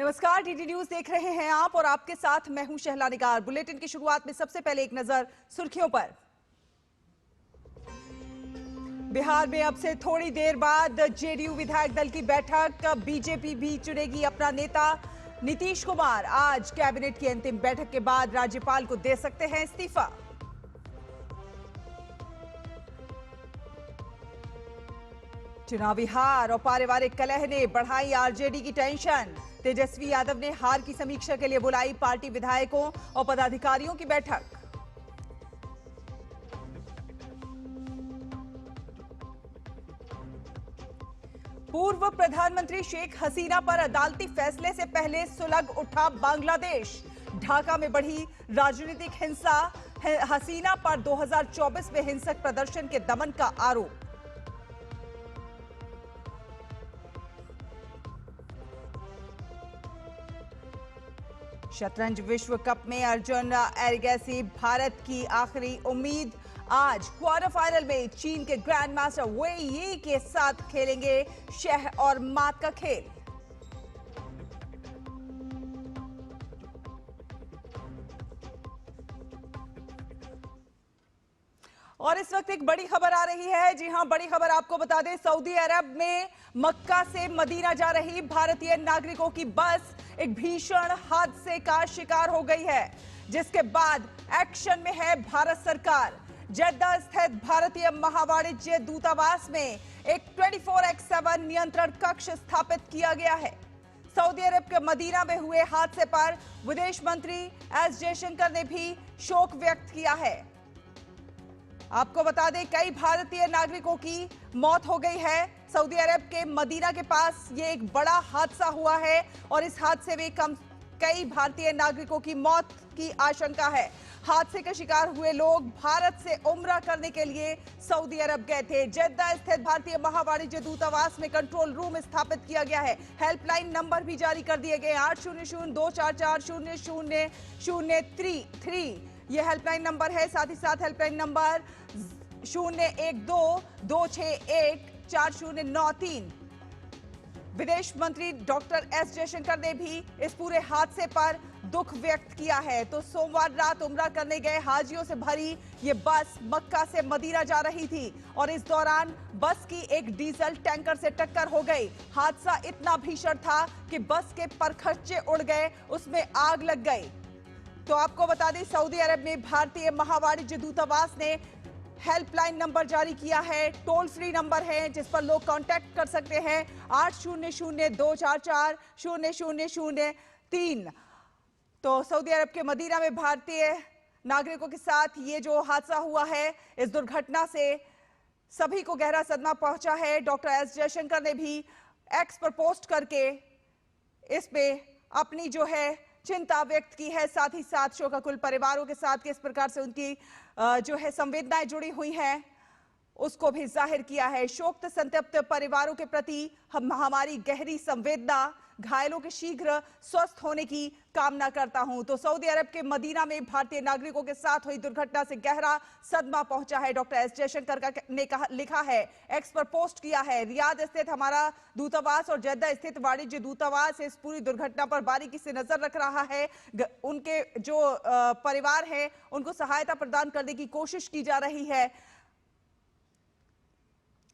नमस्कार, DD news देख रहे हैं आप और आपके साथ मैं हूं शहला निगार। बुलेटिन की शुरुआत में सबसे पहले एक नजर सुर्खियों पर। बिहार में अब से थोड़ी देर बाद जेडीयू विधायक दल की बैठक, बीजेपी भी चुनेगी अपना नेता। नीतीश कुमार आज कैबिनेट की अंतिम बैठक के बाद राज्यपाल को दे सकते हैं इस्तीफा। चुनावी हार और पारिवारिक कलह ने बढ़ाई आरजेडी की टेंशन। तेजस्वी यादव ने हार की समीक्षा के लिए बुलाई पार्टी विधायकों और पदाधिकारियों की बैठक। पूर्व प्रधानमंत्री शेख हसीना पर अदालती फैसले से पहले सुलग उठा बांग्लादेश। ढाका में बढ़ी राजनीतिक हिंसा, हसीना पर 2024 में हिंसक प्रदर्शन के दमन का आरोप। शतरंज विश्व कप में अर्जुन एरिगैसी भारत की आखिरी उम्मीद। आज क्वार्टर फाइनल में चीन के ग्रैंड मास्टर वेई यी के साथ खेलेंगे शह और मात का खेल। और इस वक्त एक बड़ी खबर आ रही है। जी हां, बड़ी खबर आपको बता दें, सऊदी अरब में मक्का से मदीना जा रही भारतीय नागरिकों की बस एक भीषण हादसे का शिकार हो गई है, जिसके बाद एक्शन में है भारत सरकार। जद्दा स्थित भारतीय महावाणिज्य दूतावास में एक 24x7 नियंत्रण कक्ष स्थापित किया गया है। सऊदी अरब के मदीना में हुए हादसे पर विदेश मंत्री एस जयशंकर ने भी शोक व्यक्त किया है। आपको बता दें, कई भारतीय नागरिकों की मौत हो गई है। सऊदी अरब के मदीना के पास ये एक बड़ा हादसा हुआ है और इस हादसे में कई भारतीय नागरिकों की मौत की आशंका है। हादसे का शिकार हुए लोग भारत से उम्रा करने के लिए सऊदी अरब गए थे। जद्दा स्थित भारतीय महावाणिज्य दूतावास में कंट्रोल रूम स्थापित किया गया है। हेल्पलाइन नंबर भी जारी कर दिए गए। 800-244-0003 ये हेल्पलाइन नंबर है। साथ ही साथ हेल्पलाइन नंबर 012-261-4093। विदेश मंत्री डॉक्टर एस जयशंकर ने भी इस पूरे हादसे पर दुख व्यक्त किया है। तो सोमवार रात उम्रा करने गए हाजियों से भरी ये बस मक्का से मदीना जा रही थी और इस दौरान बस की एक डीजल टैंकर से टक्कर हो गई। हादसा इतना भीषण था कि बस के परखच्चे उड़ गए, उसमें आग लग गई। तो आपको बता दें, सऊदी अरब में भारतीय महावाणिज्य दूतावास ने हेल्पलाइन नंबर जारी किया है। टोल फ्री नंबर है जिस पर लोग कांटेक्ट कर सकते हैं, 800-244-0003। तो सऊदी अरब के मदीना में भारतीय नागरिकों के साथ ये जो हादसा हुआ है, इस दुर्घटना से सभी को गहरा सदमा पहुंचा है। डॉक्टर एस जयशंकर ने भी एक्स पर पोस्ट करके इस पे अपनी जो है चिंता व्यक्त की है। साथ ही साथ शोकाकुल परिवारों के साथ किस प्रकार से उनकी जो है संवेदनाएं जुड़ी हुई हैं, उसको भी जाहिर किया है। शोक संतप्त परिवारों के प्रति हमारी गहरी संवेदना, घायलों के शीघ्र स्वस्थ होने की कामना करता हूं। तो सऊदी अरब के मदीना में भारतीय नागरिकों के साथ हुई दुर्घटना से गहरा सदमा पहुंचा है। डॉक्टर एस जयशंकर ने लिखा है, एक्स पर पोस्ट किया है, रियाद स्थित हमारा दूतावास और जद्दा स्थित वाणिज्य दूतावास इस पूरी दुर्घटना पर बारीकी से नजर रख रहा है। उनके जो परिवार है उनको सहायता प्रदान करने की कोशिश की जा रही है।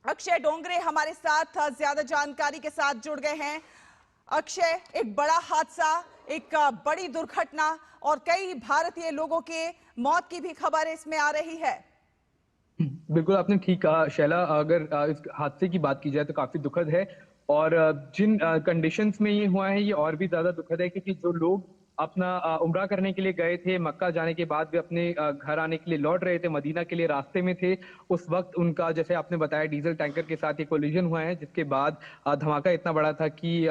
अक्षय डोंगरे हमारे साथ ज्यादा जानकारी के साथ जुड़ गए हैं। अक्षय, एक बड़ा हादसा, एक बड़ी दुर्घटना और कई भारतीय लोगों के मौत की भी खबर इसमें आ रही है। बिल्कुल आपने ठीक कहा शैला, अगर इस हादसे की बात की जाए तो काफी दुखद है और जिन कंडीशंस में ये हुआ है ये और भी ज्यादा दुखद है, क्योंकि जो लोग अपना उम्रा करने के लिए गए थे, मक्का जाने के बाद भी अपने घर आने के लिए लौट रहे थे, मदीना के लिए रास्ते में थे, उस वक्त उनका जैसे आपने बताया डीजल टैंकर के साथ ये कोलिजन हुआ है, जिसके बाद धमाका इतना बड़ा था कि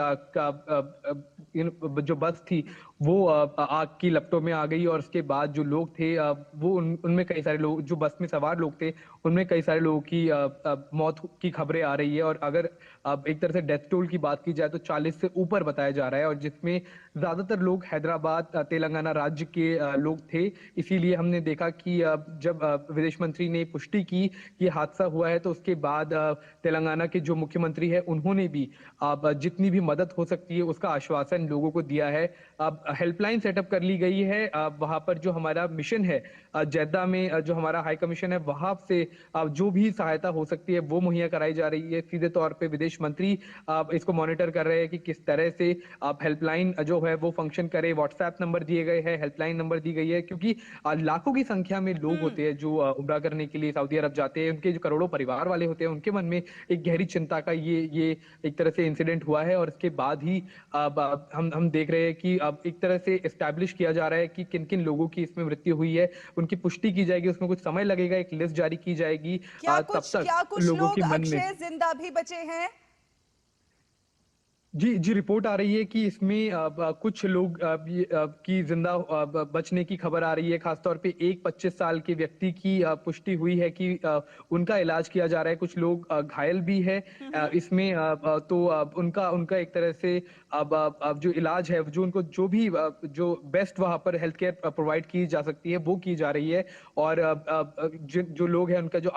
जो बस थी वो आग की लपटों में आ गई और उसके बाद जो लोग थे वो उनमें कई सारे लोग जो बस में सवार लोग थे उनमें कई सारे लोगों की मौत की खबरें आ रही है। और अगर एक तरह से डेथ टोल की बात की जाए तो 40 से ऊपर बताया जा रहा है, और जिसमें ज्यादातर लोग हैदराबाद तेलंगाना राज्य के लोग थे। इसीलिए हमने देखा कि जब विदेश मंत्री ने पुष्टि की कि हादसा हुआ है, तो उसके बाद तेलंगाना के जो मुख्यमंत्री है उन्होंने भी अब जितनी भी मदद हो सकती है उसका आश्वासन लोगों को दिया है। अब हेल्पलाइन सेटअप कर ली गई है। वहां पर जो हमारा मिशन है जेद्दा में, जो हमारा हाई कमीशन है वहां से जो भी सहायता हो सकती है वो मुहैया कराई जा रही है। सीधे तौर पे विदेश मंत्री इसको मॉनिटर कर रहे हैं कि किस तरह से हेल्पलाइन जो है वो फंक्शन करे। व्हाट्सएप नंबर दिए गए हैं, हेल्पलाइन नंबर दी गई है, क्योंकि लाखों की संख्या में लोग हम्म। होते हैं जो उम्रा करने के लिए सऊदी अरब जाते हैं। उनके जो करोड़ों परिवार वाले होते हैं उनके मन में एक गहरी चिंता का ये एक तरह से इंसिडेंट हुआ है। और इसके बाद ही अब हम देख रहे हैं कि अब एक तरह से एस्टैब्लिश किया जा रहा है कि किन किन लोगों की इसमें मृत्यु हुई है, उनकी पुष्टि की जाएगी। उसमें कुछ समय लगेगा, एक लिस्ट जारी की जाएगी। तब तक क्या कुछ लोगों लोग के मन में अक्षय जिंदा भी बचे हैं? जी जी रिपोर्ट आ रही है कि इसमें कुछ लोग की जिंदा बचने की खबर आ रही है। खासतौर पे एक 25 साल के व्यक्ति की पुष्टि हुई है कि उनका इलाज किया जा रहा है। कुछ लोग घायल भी है हम्म। इसमें। तो उनका उनका एक तरह से अब जो इलाज है, जो उनको जो भी जो बेस्ट वहां पर हेल्थ केयर प्रोवाइड की जा सकती है वो की जा रही है। और जो लोग हैं उनका जो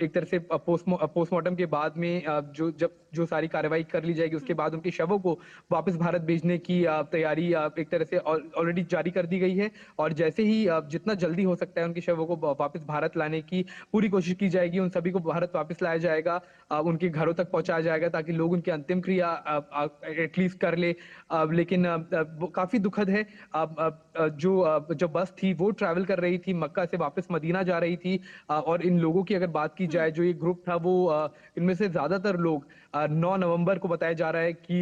एक तरह से पोस्टमार्टम के बाद में जो जब जो सारी कार्रवाई कर ली जाएगी उसके बाद उनके शवों को वापस भारत भेजने की तैयारी एक तरह से ऑलरेडी जारी कर दी गई है। और जैसे ही जितना जल्दी हो सकता है उनके शवों को वापस भारत लाने की पूरी कोशिश की जाएगी। उन सभी को भारत वापस लाया जाएगा, उनके घरों तक पहुंचाया जाएगा ताकि लोग उनकी अंतिम क्रिया एटलीस्ट कर ले। लेकिन वो काफी दुखद है। जो बस थी वो ट्रैवल कर रही थी, मक्का से वापस मदीना जा रही थी। और इन लोगों की अगर बात की जाए, जो ये ग्रुप था वो इनमें से ज्यादातर लोग 9 नवंबर को बताया जा रहा है कि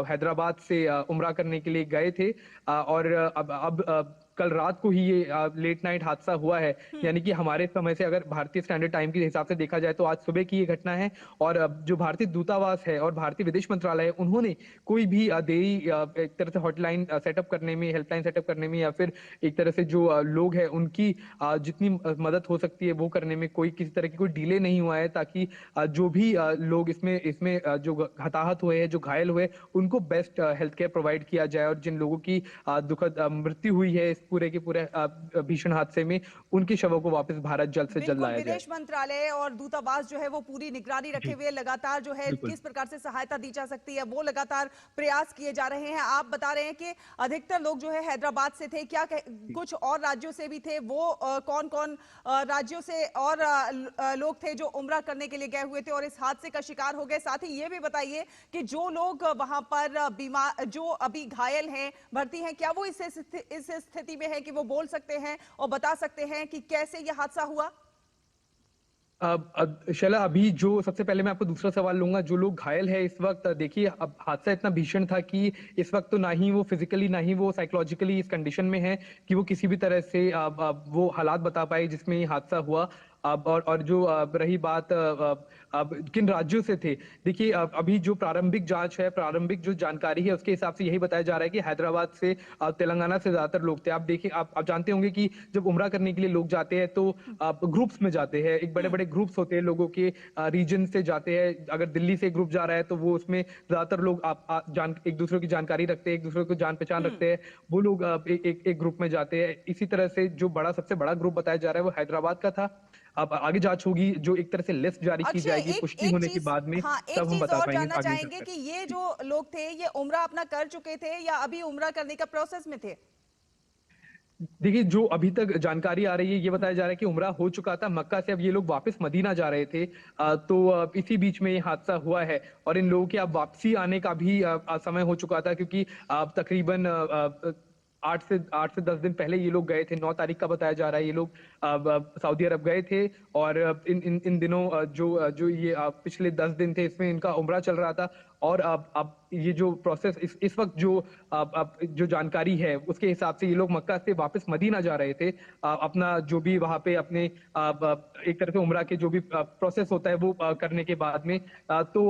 हैदराबाद से उम्रा करने के लिए गए थे। और अब कल रात को ही ये लेट नाइट हादसा हुआ है। यानी कि हमारे समय से अगर भारतीय स्टैंडर्ड टाइम के हिसाब से देखा जाए तो आज सुबह की ये घटना है। और जो भारतीय दूतावास है और भारतीय विदेश मंत्रालय है उन्होंने कोई भी देरी एक तरह से हॉटलाइन सेटअप करने में, हेल्पलाइन सेटअप करने में, या फिर एक तरह से जो लोग हैं उनकी जितनी मदद हो सकती है वो करने में कोई किसी तरह की कोई डिले नहीं हुआ है, ताकि जो भी लोग इसमें इसमें जो हताहत हुए हैं, जो घायल हुए, उनको बेस्ट हेल्थ केयर प्रोवाइड किया जाए। और जिन लोगों की दुखद मृत्यु हुई है इस पूरे के पूरे भीषण हादसे में, उनके शवों को वापस भारत जल्द से जल्द बिल्कुल, लाया जाए। विदेश मंत्रालय और दूतावास जो है वो पूरी निगरानी रखे जी हुए लगातार जो है बिल्कुल। किस प्रकार से सहायता दी जा सकती है वो लगातार प्रयास किए जा रहे हैं। आप बता रहे हैं कि अधिकतर लोग जो है हैदराबाद से थे, जी कुछ और राज्यों से भी थे? वो कौन कौन राज्यों से और लोग थे जो उम्रा करने के लिए गए हुए थे और इस हादसे का शिकार हो गए? साथ ही ये भी बताइए कि जो लोग वहां पर बीमार, जो अभी घायल हैं, भर्ती हैं, क्या वो इस स्थिति में है कि वो बोल सकते हैं और बता सकते हैं कि कैसे यह हादसा हुआ? शैला, अभी जो सबसे पहले मैं आपको दूसरा सवाल लूंगा। जो लोग घायल है इस वक्त, देखिए अब हादसा इतना भीषण था कि इस वक्त तो ना ही वो फिजिकली ना ही वो साइकोलॉजिकली इस कंडीशन में है कि वो किसी भी तरह से वो हालात बता पाए जिसमें ये हादसा हुआ। अब और जो रही बात अब किन राज्यों से थे, देखिए अभी जो प्रारंभिक जांच है, प्रारंभिक जो जानकारी है उसके हिसाब से यही बताया जा रहा है कि हैदराबाद से तेलंगाना से ज्यादातर लोग थे। आप देखिए, आप जानते होंगे कि जब उम्रा करने के लिए लोग जाते हैं तो आप ग्रुप्स में जाते हैं, एक बड़े हम्म। बड़े ग्रुप्स होते हैं लोगों के, रीजन से जाते हैं। अगर दिल्ली से ग्रुप जा रहा है तो वो उसमें ज्यादातर लोग जान एक दूसरे की जानकारी रखते हैं, एक दूसरे को जान पहचान हम्म। रखते हैं। वो लोग एक ग्रुप में जाते हैं। इसी तरह से जो सबसे बड़ा ग्रुप बताया जा रहा है वो हैदराबाद का था। अब आगे जांच होगी, जो एक तरह से लिस्ट जारी की अक्षय, जाएगी एक पुष्टि एक होने के चीज, बाद में, हाँ, एक तब हम चीज बता और पाएंगे जानना आगे चाहेंगे चलकर। कि ये जी जो लोग थे ये उम्रा अपना कर चुके थे या अभी उम्रा करने का प्रोसेस में थे? देखिए, जो अभी तक जानकारी आ रही है ये बताया जा रहा है कि उम्रा हो चुका था मक्का से, अब ये लोग वापस मदीना जा रहे थे। तो इसी बीच में ये हादसा हुआ है। और इन लोगों के अब वापसी आने का भी समय हो चुका था, क्योंकि तकरीबन 8 से 10 दिन पहले ये लोग गए थे। 9 तारीख का बताया जा रहा है ये लोग सऊदी अरब गए थे। और इन दिनों जो ये पिछले 10 दिन थे इसमें इनका उम्रा चल रहा था। और अब ये जो प्रोसेस इस वक्त जो अब जो जानकारी है उसके हिसाब से ये लोग मक्का से वापस मदीना जा रहे थे। अपना जो भी वहां पे अपने एक तरह से उम्रा के जो भी प्रोसेस होता है वो करने के बाद में। तो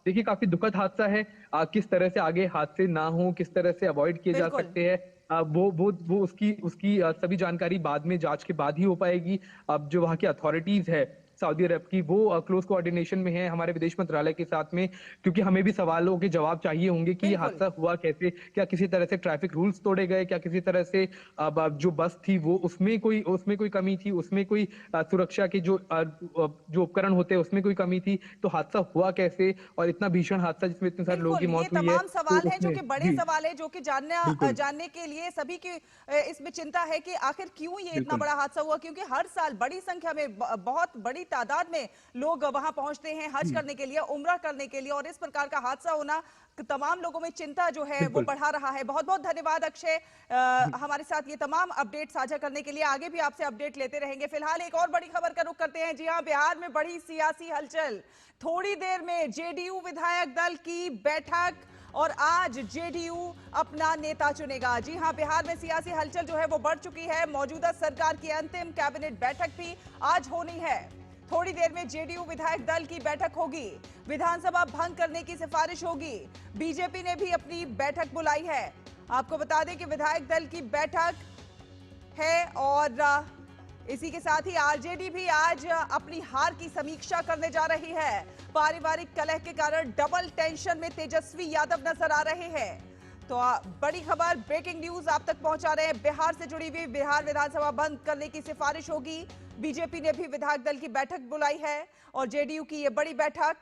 देखिए काफी दुखद हादसा है। किस तरह से आगे हादसे ना हो, किस तरह से अवॉइड किए जा बिल्कुल। सकते हैं, वो उसकी उसकी सभी जानकारी बाद में जांच के बाद ही हो पाएगी। अब जो वहाँ की अथॉरिटीज है सऊदी अरब की, वो क्लोज कोऑर्डिनेशन में है हमारे विदेश मंत्रालय के साथ में, क्योंकि हमें भी सवालों के जवाब चाहिए होंगे कि ये बिल्कुल। हादसा हुआ कैसे। क्या किसी तरह से ट्रैफिक रूल्स तोड़े गए, क्या किसी तरह से अब जो बस थी वो उसमें कोई कमी थी, उसमें कोई सुरक्षा के जो उपकरण होते हैं उसमें कोई कमी थी, तो हादसा हुआ कैसे, और इतना भीषण हादसा जिसमें इतने सारे लोगों बिल्कुल, की ये मौत हुई है, तमाम तो सवाल हैं जो उसमें कि बड़े जी, सवाल हैं जो कि बिल्कुल, जानने के लिए सभी की इसमें चिंता है कि आखिर क्यों ये इतना बिल्कुल, बड़ा हादसा हुआ, क्योंकि हर साल बड़ी संख्या में बहुत बड़ी तादाद में लोग वहां पहुंचते हैं हज जी, करने के लिए, उम्रा करने के लिए, और इस प्रकार का हादसा होना तमाम लोगों में चिंता जो है वो बिल्कुल, बढ़ा रहा है। बहुत बहुत धन्यवाद अक्षय, जी, हमारे साथ ये तमाम अपडेट साझा करने के लिए। आगे भी आपसे अपडेट लेते रहेंगे। फिलहाल एक और बड़ी खबर का रुख करते हैं। जी हां, बिहार में बड़ी सियासी हलचल। थोड़ी देर में जेडीयू विधायक दल की बैठक और आज जेडीयू अपना नेता चुनेगा। जी हां, बिहार में सियासी हलचल जो है वो बढ़ चुकी है। मौजूदा सरकार की अंतिम कैबिनेट बैठक भी आज होनी है। थोड़ी देर में जेडीयू विधायक दल की बैठक होगी, विधानसभा भंग करने की सिफारिश होगी। बीजेपी ने भी अपनी बैठक बुलाई है। आपको बता दें कि विधायक दल की बैठक है और इसी के साथ ही आरजेडी भी आज अपनी हार की समीक्षा करने जा रही है। पारिवारिक कलह के कारण डबल टेंशन में तेजस्वी यादव नजर आ रहे हैं। तो बड़ी खबर, ब्रेकिंग न्यूज आप तक पहुंचा रहे हैं। बिहार से जुड़ी हुई, बिहार विधानसभा बंद करने की सिफारिश होगी। बीजेपी ने भी विधायक दल की बैठक बुलाई है और जेडीयू की यह बड़ी बैठक।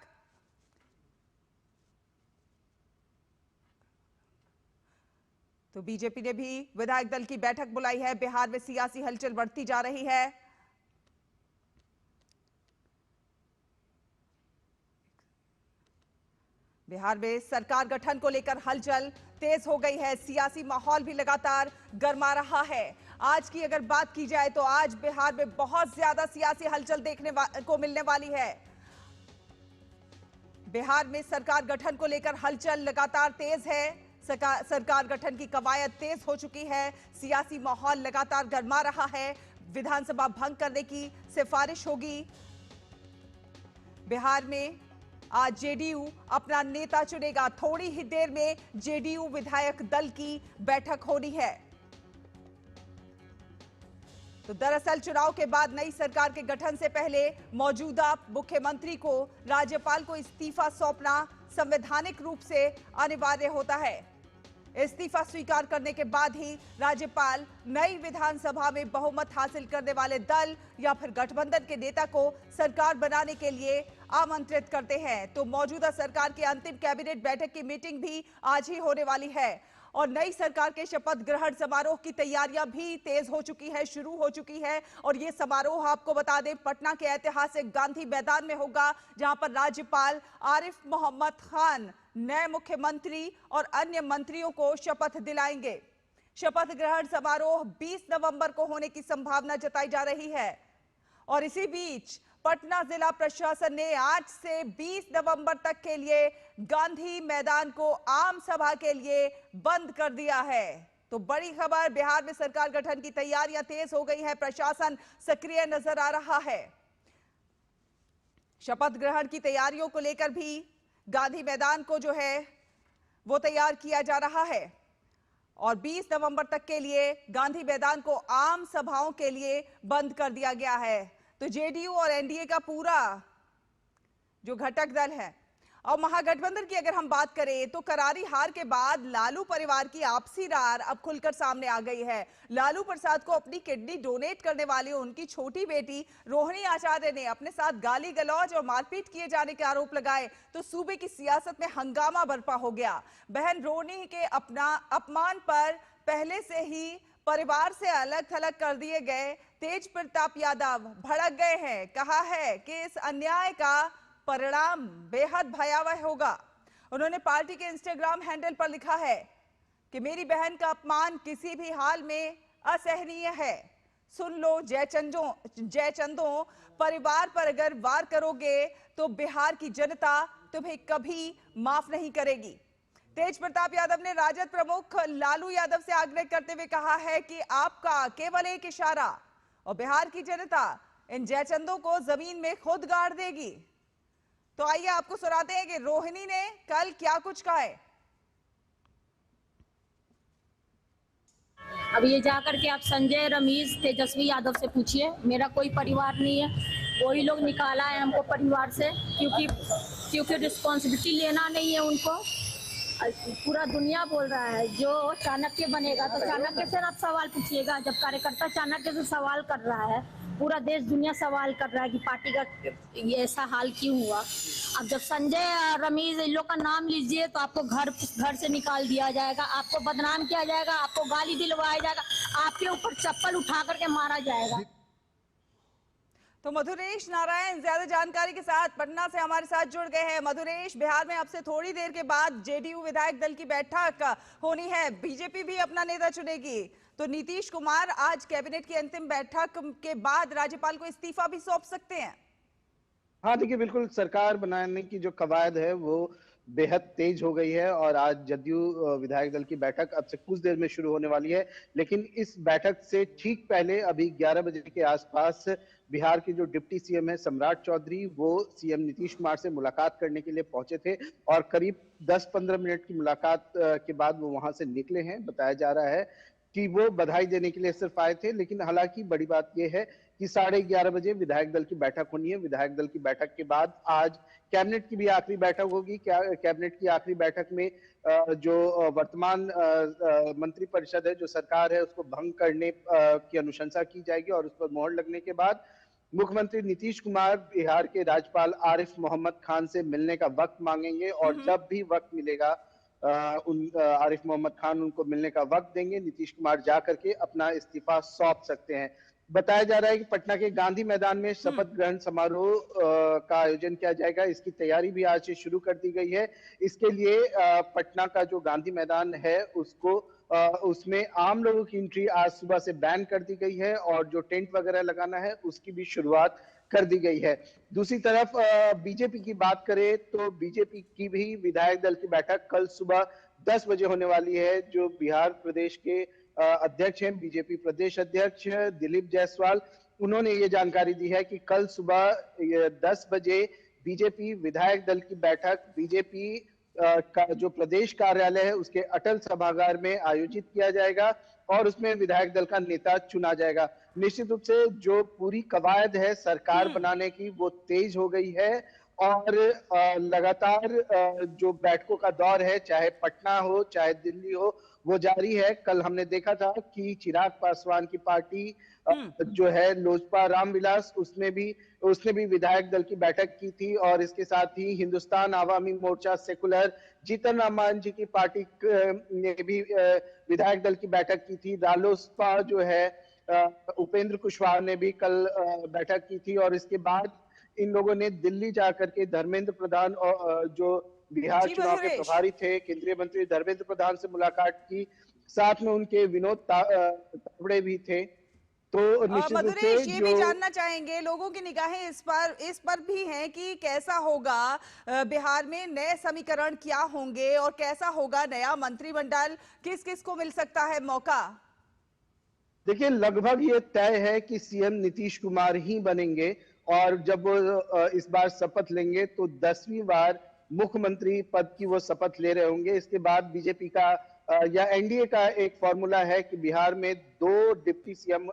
तो बीजेपी ने भी विधायक दल की बैठक बुलाई है। बिहार में सियासी हलचल बढ़ती जा रही है। बिहार में सरकार गठन को लेकर हलचल तेज हो गई है। सियासी माहौल भी लगातार गर्मा रहा है। आज की अगर बात की जाए तो आज बिहार में बहुत ज्यादा सियासी हलचल देखने को मिलने वाली है। बिहार में सरकार गठन को लेकर हलचल लगातार तेज है। सरकार गठन की कवायद तेज हो चुकी है। सियासी माहौल लगातार गर्मा रहा है। विधानसभा भंग करने की सिफारिश होगी। बिहार में आज जेडीयू अपना नेता चुनेगा। थोड़ी ही देर में जेडीयू विधायक दल की बैठक होनी है। तो दरअसल चुनाव के बाद नई सरकार के गठन से पहले मौजूदा मुख्यमंत्री को राज्यपाल को इस्तीफा सौंपना संवैधानिक रूप से अनिवार्य होता है। इस्तीफा स्वीकार करने के बाद ही राज्यपाल नई विधानसभा में बहुमत हासिल करने वाले दल या फिर गठबंधन के नेता को सरकार बनाने के लिए आमंत्रित करते हैं। तो मौजूदा सरकार की अंतिम कैबिनेट बैठक की मीटिंग भी आज ही होने वाली है और नई सरकार के शपथ ग्रहण समारोह की तैयारियां भी तेज हो चुकी है, शुरू हो चुकी है। और ये समारोह आपको बता दें पटना के ऐतिहासिक गांधी मैदान में होगा, जहां पर राज्यपाल आरिफ मोहम्मद खान नए मुख्यमंत्री और अन्य मंत्रियों को शपथ दिलाएंगे। शपथ ग्रहण समारोह 20 नवंबर को होने की संभावना जताई जा रही है। और इसी बीच पटना जिला प्रशासन ने आज से 20 नवंबर तक के लिए गांधी मैदान को आम सभा के लिए बंद कर दिया है। तो बड़ी खबर, बिहार में सरकार गठन की तैयारियां तेज हो गई है। प्रशासन सक्रिय नजर आ रहा है। शपथ ग्रहण की तैयारियों को लेकर भी गांधी मैदान को जो है वो तैयार किया जा रहा है और 20 नवंबर तक के लिए गांधी मैदान को आम सभाओं के लिए बंद कर दिया गया है। तो जेडीयू और एनडीए का पूरा जो घटक दल है और महागठबंधन की अगर हम बात करें तो करारी हार के बाद लालू परिवार की आपसी रार अब खुलकर सामने आ गई है। लालू प्रसाद को अपनी किडनी डोनेट करने वाली उनकी छोटी बेटी रोहिणी आचार्य ने अपने साथ गाली गलौज और मारपीट किए जाने के आरोप लगाए तो सूबे की सियासत में हंगामा बरपा हो गया। बहन रोहिणी के अपना अपमान पर पहले से ही परिवार से अलग थलग कर दिए गए तेज प्रताप यादव भड़क गए हैं। कहा है कि इस अन्याय का परिणाम बेहद भयावह होगा। उन्होंने पार्टी के इंस्टाग्राम हैंडल पर लिखा है कि मेरी बहन का अपमान किसी भी हाल में असहनीय है। सुन लो जयचंदों, परिवार पर अगर वार करोगे तो बिहार की जनता तुम्हें कभी माफ नहीं करेगी। तेज प्रताप यादव ने राजद प्रमुख लालू यादव से आग्रह करते हुए कहा है कि आपका केवल एक इशारा और बिहार की जनता इन जयचंदों को जमीन में खुद गाड़ देगी। तो आइए आपको सुनाते हैं कि रोहिणी ने कल क्या कुछ कहा है। अब ये जाकर के आप संजय, रमेश, तेजस्वी यादव से पूछिए, मेरा कोई परिवार नहीं है, वही लोग निकाला है हमको परिवार से, क्योंकि रिस्पॉन्सिबिलिटी लेना नहीं है उनको। पूरा दुनिया बोल रहा है जो चाणक्य बनेगा, तो चाणक्य से आप सवाल पूछिएगा। जब कार्यकर्ता चाणक्य से सवाल कर रहा है, पूरा देश दुनिया सवाल कर रहा है कि पार्टी का ये ऐसा हाल क्यों हुआ। अब जब संजय, रमेश, इन लोग का नाम लीजिए तो आपको घर से निकाल दिया जाएगा, आपको बदनाम किया जाएगा, आपको गाली दिलवाया जाएगा, आपके ऊपर चप्पल उठा करके मारा जाएगा। तो मधुरेश नारायण ज्यादा जानकारी के साथ पटना से हमारे साथ जुड़ गए हैं। मधुरेश, बिहार में अब से थोड़ी देर के बाद जेडीयू विधायक दल की बैठक होनी है, बीजेपी भी अपना नेता चुनेगी, तो नीतीश कुमार आज कैबिनेट की अंतिम बैठक के बाद राज्यपाल को इस्तीफा भी सौंप सकते हैं। हाँ देखिए, बिल्कुल सरकार बनाने की जो कवायद है वो बेहद तेज हो गई है और आज जदयू विधायक दल की बैठक अब से कुछ देर में शुरू होने वाली है। लेकिन इस बैठक से ठीक पहले अभी 11 बजे के आसपास बिहार के जो डिप्टी सीएम है सम्राट चौधरी, वो सीएम नीतीश कुमार से मुलाकात करने के लिए पहुंचे थे और करीब 10-15 मिनट की मुलाकात के बाद वो वहां से निकले हैं। बताया जा रहा है कि वो बधाई देने के लिए सिर्फ आए थे, लेकिन हालांकि बड़ी बात यह है कि 11:30 बजे विधायक दल की बैठक होनी है। विधायक दल की बैठक के बाद आज कैबिनेट की भी आखिरी बैठक होगी। कैबिनेट की आखिरी बैठक में जो वर्तमान मंत्रिपरिषद है, जो सरकार है, उसको भंग करने की अनुशंसा की जाएगी और उस पर मोहर लगने के बाद मुख्यमंत्री नीतीश कुमार बिहार के राज्यपाल आरिफ मोहम्मद खान से मिलने का वक्त मांगेंगे और जब भी वक्त मिलेगा आरिफ मोहम्मद खान उनको मिलने का वक्त देंगे। नीतीश कुमार जाकर के अपना इस्तीफा सौंप सकते हैं। बताया जा रहा है कि पटना के गांधी मैदान में शपथ ग्रहण समारोह का आयोजन किया जाएगा। इसकी तैयारी भी आज से शुरू कर दी गई है। इसके लिए पटना का जो गांधी मैदान है उसमें आम लोगों की एंट्री आज सुबह से बैन कर दी गई है और जो टेंट वगैरह लगाना है उसकी भी शुरुआत कर दी गई है। दूसरी तरफ बीजेपी की बात करें तो बीजेपी की भी विधायक दल की बैठक कल सुबह 10 बजे होने वाली है। जो बिहार प्रदेश के अध्यक्ष हैं, बीजेपी प्रदेश अध्यक्ष दिलीप जायसवाल, उन्होंने ये जानकारी दी है कि कल सुबह 10 बजे बीजेपी विधायक दल की बैठक बीजेपी का जो प्रदेश कार्यालय है उसके अटल सभागार में आयोजित किया जाएगा और उसमें विधायक दल का नेता चुना जाएगा। निश्चित रूप से जो पूरी कवायद है सरकार बनाने की वो तेज हो गई है और लगातार जो बैठकों का दौर है, चाहे पटना हो चाहे दिल्ली हो, वो जारी है। कल हमने देखा था कि चिराग पासवान की पार्टी जो है लोजपा रामविलास, उसने भी विधायक दल की बैठक की थी और इसके साथ ही हिंदुस्तान आवामी मोर्चा सेकुलर जीतन राम मांझी की पार्टी ने भी विधायक दल की बैठक की थी। रालोसपा जो है उपेंद्र कुशवाहा ने भी कल बैठक की थी और इसके बाद इन लोगों ने दिल्ली जाकर के धर्मेंद्र प्रधान और जो बिहार चुनाव के प्रभारी थे केंद्रीय मंत्री धर्मेंद्र प्रधान से मुलाकात की, साथ में उनके विनोद तावड़े भी थे। तो मधुरेश, ये भी जानना चाहेंगे, लोगों की निगाहें इस पर भी हैं कि कैसा होगा बिहार में नए समीकरण क्या होंगे और कैसा होगा नया मंत्रिमंडल, किस किस को मिल सकता है मौका। देखिए, लगभग ये तय है कि सीएम नीतीश कुमार ही बनेंगे और जब वो इस बार शपथ लेंगे तो 10वीं बार मुख्यमंत्री पद की वो शपथ ले रहे होंगे। इसके बाद बीजेपी का या एनडीए का एक फॉर्मूला है कि बिहार में 2 डिप्टी सीएम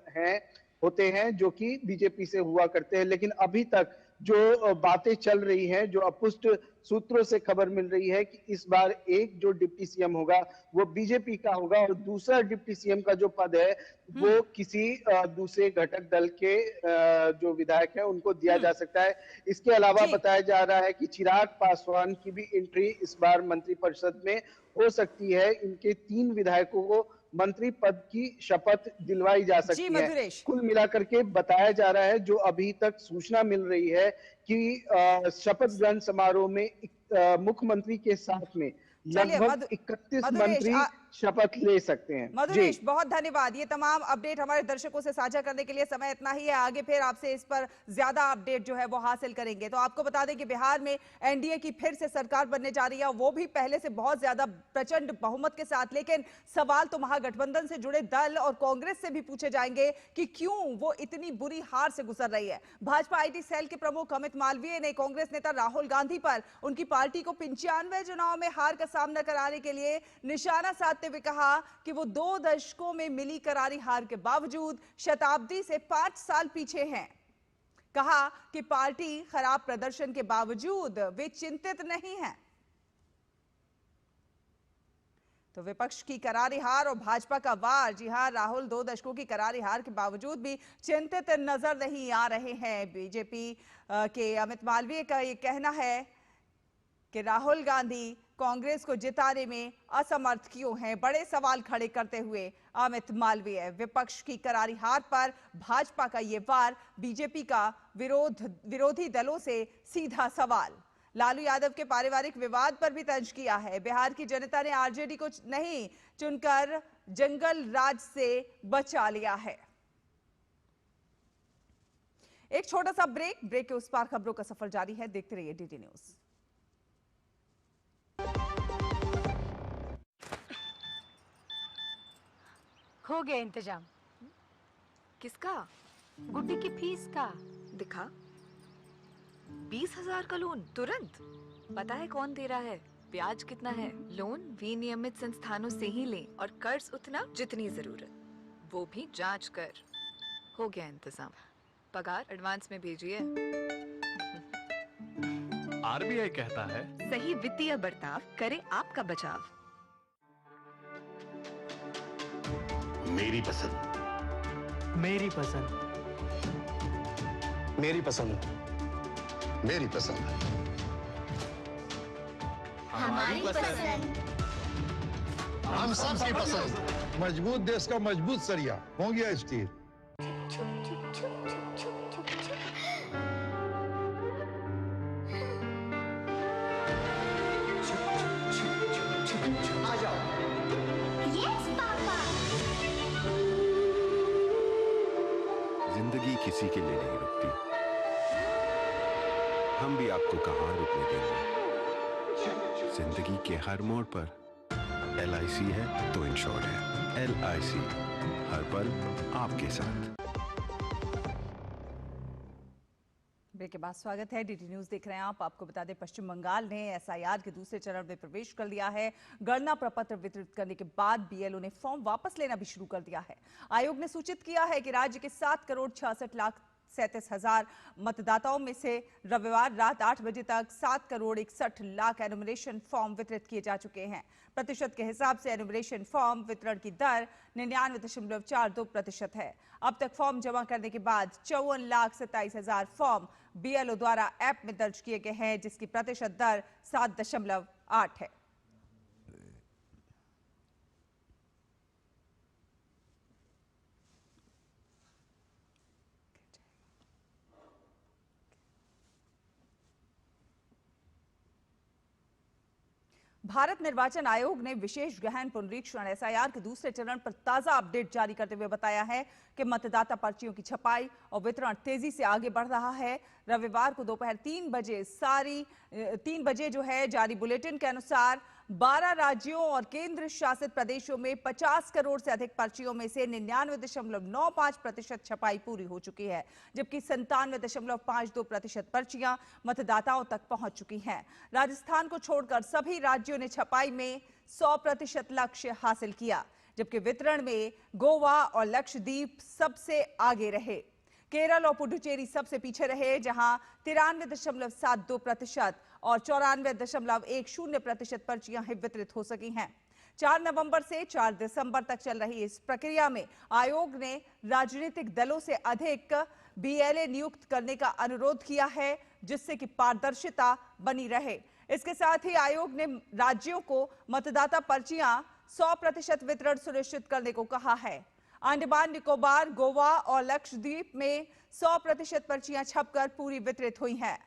होते हैं जो कि बीजेपी से हुआ करते हैं, लेकिन अभी तक जो बातें चल रही हैं, जो अपुष्ट सूत्रों से खबर मिल रही है कि इस बार एक जो डिप्टी सीएम होगा वो बीजेपी का होगा और दूसरा डिप्टी सीएम का जो पद है वो किसी दूसरे घटक दल के जो विधायक हैं उनको दिया जा सकता है। इसके अलावा बताया जा रहा है कि चिराग पासवान की भी एंट्री इस बार मंत्रिपरिषद में हो सकती है। इनके 3 विधायकों को मंत्री पद की शपथ दिलवाई जा सकती है। कुल मिलाकर के बताया जा रहा है, जो अभी तक सूचना मिल रही है कि शपथ ग्रहण समारोह में मुख्यमंत्री के साथ में लगभग 31 मंत्री शपथ ले सकते हैं। मधुरेश, बहुत धन्यवाद। ये तमाम अपडेट हमारे दर्शकों से साझा करने के लिए। समय इतना ही है, आगे फिर आपसे इस पर ज्यादा अपडेट जो है वो हासिल करेंगे। तो आपको बता दें कि बिहार में एनडीए की फिर से सरकार बनने जा रही है, वो भी पहले से बहुत ज्यादा प्रचंड बहुमत के साथ। लेकिन सवाल तो महागठबंधन से जुड़े दल और कांग्रेस से भी पूछे जाएंगे कि क्यों वो इतनी बुरी हार से गुजर रही है। भाजपा आईटी सेल के प्रमुख अमित मालवीय ने कांग्रेस नेता राहुल गांधी पर उनकी पार्टी को 95 चुनाव में हार का सामना कराने के लिए निशाना साधते हुए कहा कि वो 2 दशकों में मिली करारी हार के बावजूद शताब्दी से 5 साल पीछे हैं। कहा कि पार्टी खराब प्रदर्शन के बावजूद वे चिंतित नहीं हैं। तो विपक्ष की करारी हार और भाजपा का वार। जी हां, राहुल 2 दशकों की करारी हार के बावजूद भी चिंतित नजर नहीं आ रहे हैं। बीजेपी के अमित मालवीय का यह कहना है कि राहुल गांधी कांग्रेस को जिताने में असमर्थ क्यों हैं। बड़े सवाल खड़े करते हुए अमित मालवीय विपक्ष की करारी हार पर भाजपा का ये वार, बीजेपी का विरोधी दलों से सीधा सवाल। लालू यादव के पारिवारिक विवाद पर भी तंज किया है। बिहार की जनता ने आरजेडी को नहीं चुनकर जंगल राज से बचा लिया है। एक छोटा सा ब्रेक के उस पार खबरों का सफर जारी है। देखते रहिए डीडी न्यूज। हो गया इंतजाम। किसका? गुड्डी की फीस का। दिखा। 20,000 का लोन तुरंत। पता है कौन दे रहा है, ब्याज कितना है? लोन विनियमित संस्थानों से ही लें और कर्ज उतना जितनी जरूरत, वो भी जांच कर। हो गया इंतजाम। पगार एडवांस में भेजिए। आरबीआई कहता है, सही वित्तीय बर्ताव करे आपका बचाव। मेरी पसंद। मेरी पसंद। मेरी पसंद। मेरी पसंद। हमारी पसंद। हम सबकी पसंद। मजबूत देश का मजबूत सरिया हो गया स्टील। आ जाओ। Yes papa. जिंदगी किसी के लिए नहीं रुकती, हम भी आपको कहां रुकने देंगे। जिंदगी के हर मोड़ पर LIC है तो इंश्योर्ड है। LIC हर पल आपके साथ। ब्रेक के बाद स्वागत है। डीडी न्यूज देख रहे हैं आप। आपको बता दें, पश्चिम बंगाल ने SIR के दूसरे चरण में प्रवेश कर लिया है। गणना प्रपत्र वितरित करने के बाद BLO ने फॉर्म वापस लेना भी शुरू कर दिया है। आयोग ने सूचित किया है कि राज्य के 7,66,37,000 मतदाताओं में से रविवार रात 8 बजे तक 7,61,00,000 एनुमरेशन फॉर्म वितरित किए जा चुके हैं। प्रतिशत के हिसाब से एनुमरेशन फॉर्म वितरण की दर 99.42% है। अब तक फॉर्म जमा करने के बाद 54,27,000 फॉर्म BLO द्वारा ऐप में दर्ज किए गए हैं, जिसकी प्रतिशत दर 7.8 है। भारत निर्वाचन आयोग ने विशेष गहन पुनरीक्षण SIR के दूसरे चरण पर ताजा अपडेट जारी करते हुए बताया है कि मतदाता पर्चियों की छपाई और वितरण तेजी से आगे बढ़ रहा है। रविवार को दोपहर 3 बजे जो है जारी बुलेटिन के अनुसार 12 राज्यों और केंद्र शासित प्रदेशों में 50 करोड़ से अधिक पर्चियों में से 99.95% छपाई पूरी हो चुकी है, जबकि 97.52% पर्चियां मतदाताओं तक पहुंच चुकी हैं। राजस्थान को छोड़कर सभी राज्यों ने छपाई में 100% लक्ष्य हासिल किया, जबकि वितरण में गोवा और लक्षद्वीप सबसे आगे रहे। केरल और पुडुचेरी सबसे पीछे रहे, जहां 93.72% और 94.10% पर्चियां वितरित हो सकी हैं। 4 नवंबर से 4 दिसंबर तक चल रही इस प्रक्रिया में आयोग ने राजनीतिक दलों से अधिक BLA नियुक्त करने का अनुरोध किया है, जिससे कि पारदर्शिता बनी रहे। इसके साथ ही आयोग ने राज्यों को मतदाता पर्चियां 100% वितरण सुनिश्चित करने को कहा है। अंडमान निकोबार, गोवा और लक्षद्वीप में 100% पर्चियां छपकर पूरी वितरित हुई हैं।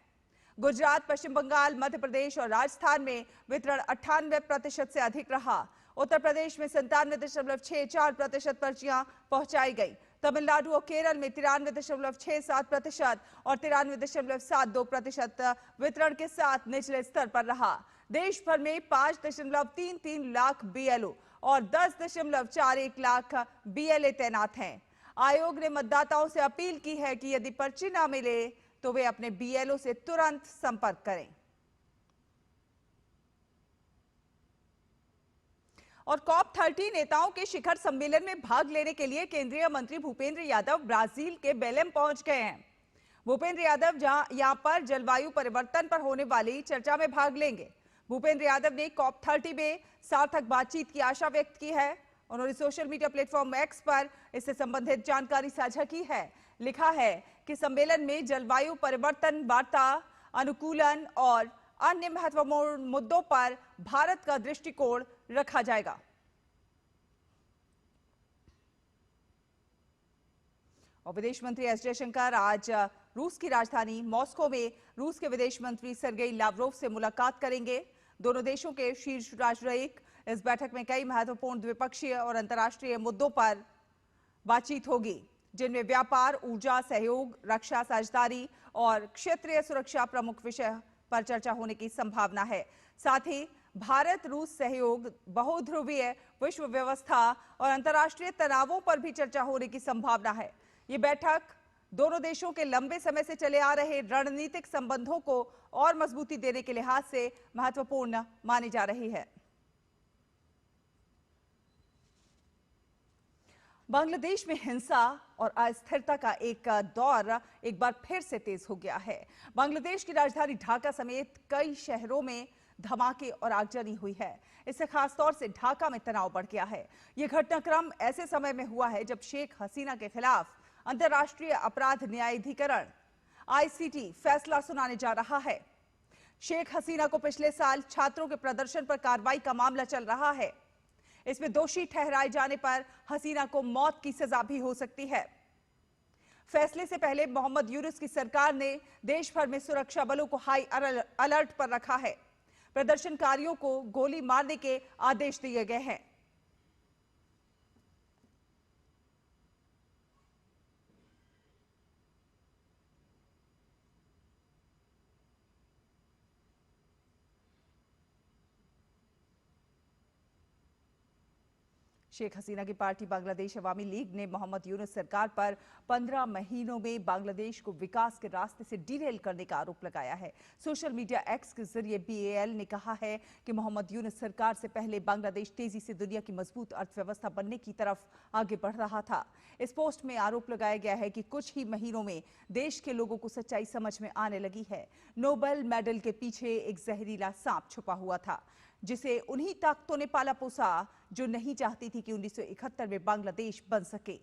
गुजरात, पश्चिम बंगाल, मध्य प्रदेश और राजस्थान में वितरण 98% से अधिक रहा। उत्तर प्रदेश में 97.64% पर्चियां पहुंचाई गई। तमिलनाडु और केरल में 93.67% और 93.72% वितरण के साथ निचले स्तर पर रहा। देश भर में 5.33 लाख BLO और 10.41 लाख BLA तैनात हैं। आयोग ने मतदाताओं से अपील की है कि यदि पर्ची न मिले तो वे अपने BLO से तुरंत संपर्क करें। और COP30 नेताओं के शिखर सम्मेलन में भाग लेने के लिए केंद्रीय मंत्री भूपेंद्र यादव ब्राजील के बेलेम पहुंच गए हैं। भूपेंद्र यादव यहां पर जलवायु परिवर्तन पर होने वाली चर्चा में भाग लेंगे। भूपेंद्र यादव ने COP30 में सार्थक बातचीत की आशा व्यक्त की है। उन्होंने सोशल मीडिया प्लेटफॉर्म X पर इससे संबंधित जानकारी साझा की है। लिखा है कि सम्मेलन में जलवायु परिवर्तन वार्ता, अनुकूलन और अन्य महत्वपूर्ण मुद्दों पर भारत का दृष्टिकोण रखा जाएगा। और विदेश मंत्री एस जयशंकर आज रूस की राजधानी मॉस्को में रूस के विदेश मंत्री सर्गेई लावरोव से मुलाकात करेंगे। दोनों देशों के शीर्ष राजनयिक इस बैठक में कई महत्वपूर्ण द्विपक्षीय और अंतर्राष्ट्रीय मुद्दों पर बातचीत होगी, जिनमें व्यापार, ऊर्जा सहयोग, रक्षा साझेदारी और क्षेत्रीय सुरक्षा प्रमुख विषय पर चर्चा होने की संभावना है। साथ ही भारत रूस सहयोग, बहुध्रुवीय विश्व व्यवस्था और अंतर्राष्ट्रीय तनावों पर भी चर्चा होने की संभावना है। ये बैठक दोनों देशों के लंबे समय से चले आ रहे रणनीतिक संबंधों को और मजबूती देने के लिहाज से महत्वपूर्ण मानी जा रही है। बांग्लादेश में हिंसा और अस्थिरता का एक दौर एक बार फिर से तेज हो गया है। बांग्लादेश की राजधानी ढाका समेत कई शहरों में धमाके और आगजनी हुई है। इससे खासतौर से ढाका में तनाव बढ़ गया है। यह घटनाक्रम ऐसे समय में हुआ है जब शेख हसीना के खिलाफ अंतर्राष्ट्रीय अपराध न्यायाधिकरण ICT फैसला सुनाने जा रहा है। शेख हसीना को पिछले साल छात्रों के प्रदर्शन पर कार्रवाई का मामला चल रहा है। इसमें दोषी ठहराए जाने पर हसीना को मौत की सजा भी हो सकती है। फैसले से पहले मोहम्मद यूनुस की सरकार ने देश भर में सुरक्षा बलों को हाई अलर्ट पर रखा है। प्रदर्शनकारियों को गोली मारने के आदेश दिए गए हैं। शेख हसीना की पार्टी बांग्लादेश अवामी लीग ने मोहम्मद यूनुस सरकार पर 15 महीनों में बांग्लादेश को विकास के रास्ते से डिरेल करने का आरोप लगाया है। सोशल मीडिया X के जरिए BAL ने कहा है कि मोहम्मद यूनुस सरकार से पहले बांग्लादेश तेजी से दुनिया की मजबूत अर्थव्यवस्था बनने की तरफ आगे बढ़ रहा था। इस पोस्ट में आरोप लगाया गया है कि कुछ ही महीनों में देश के लोगों को सच्चाई समझ में आने लगी है। नोबेल मेडल के पीछे एक जहरीला सांप छुपा हुआ था, जिसे उन्हीं ताकतों ने पाला पोसा जो नहीं चाहती थी कि 1971 में बांग्लादेश बन सके।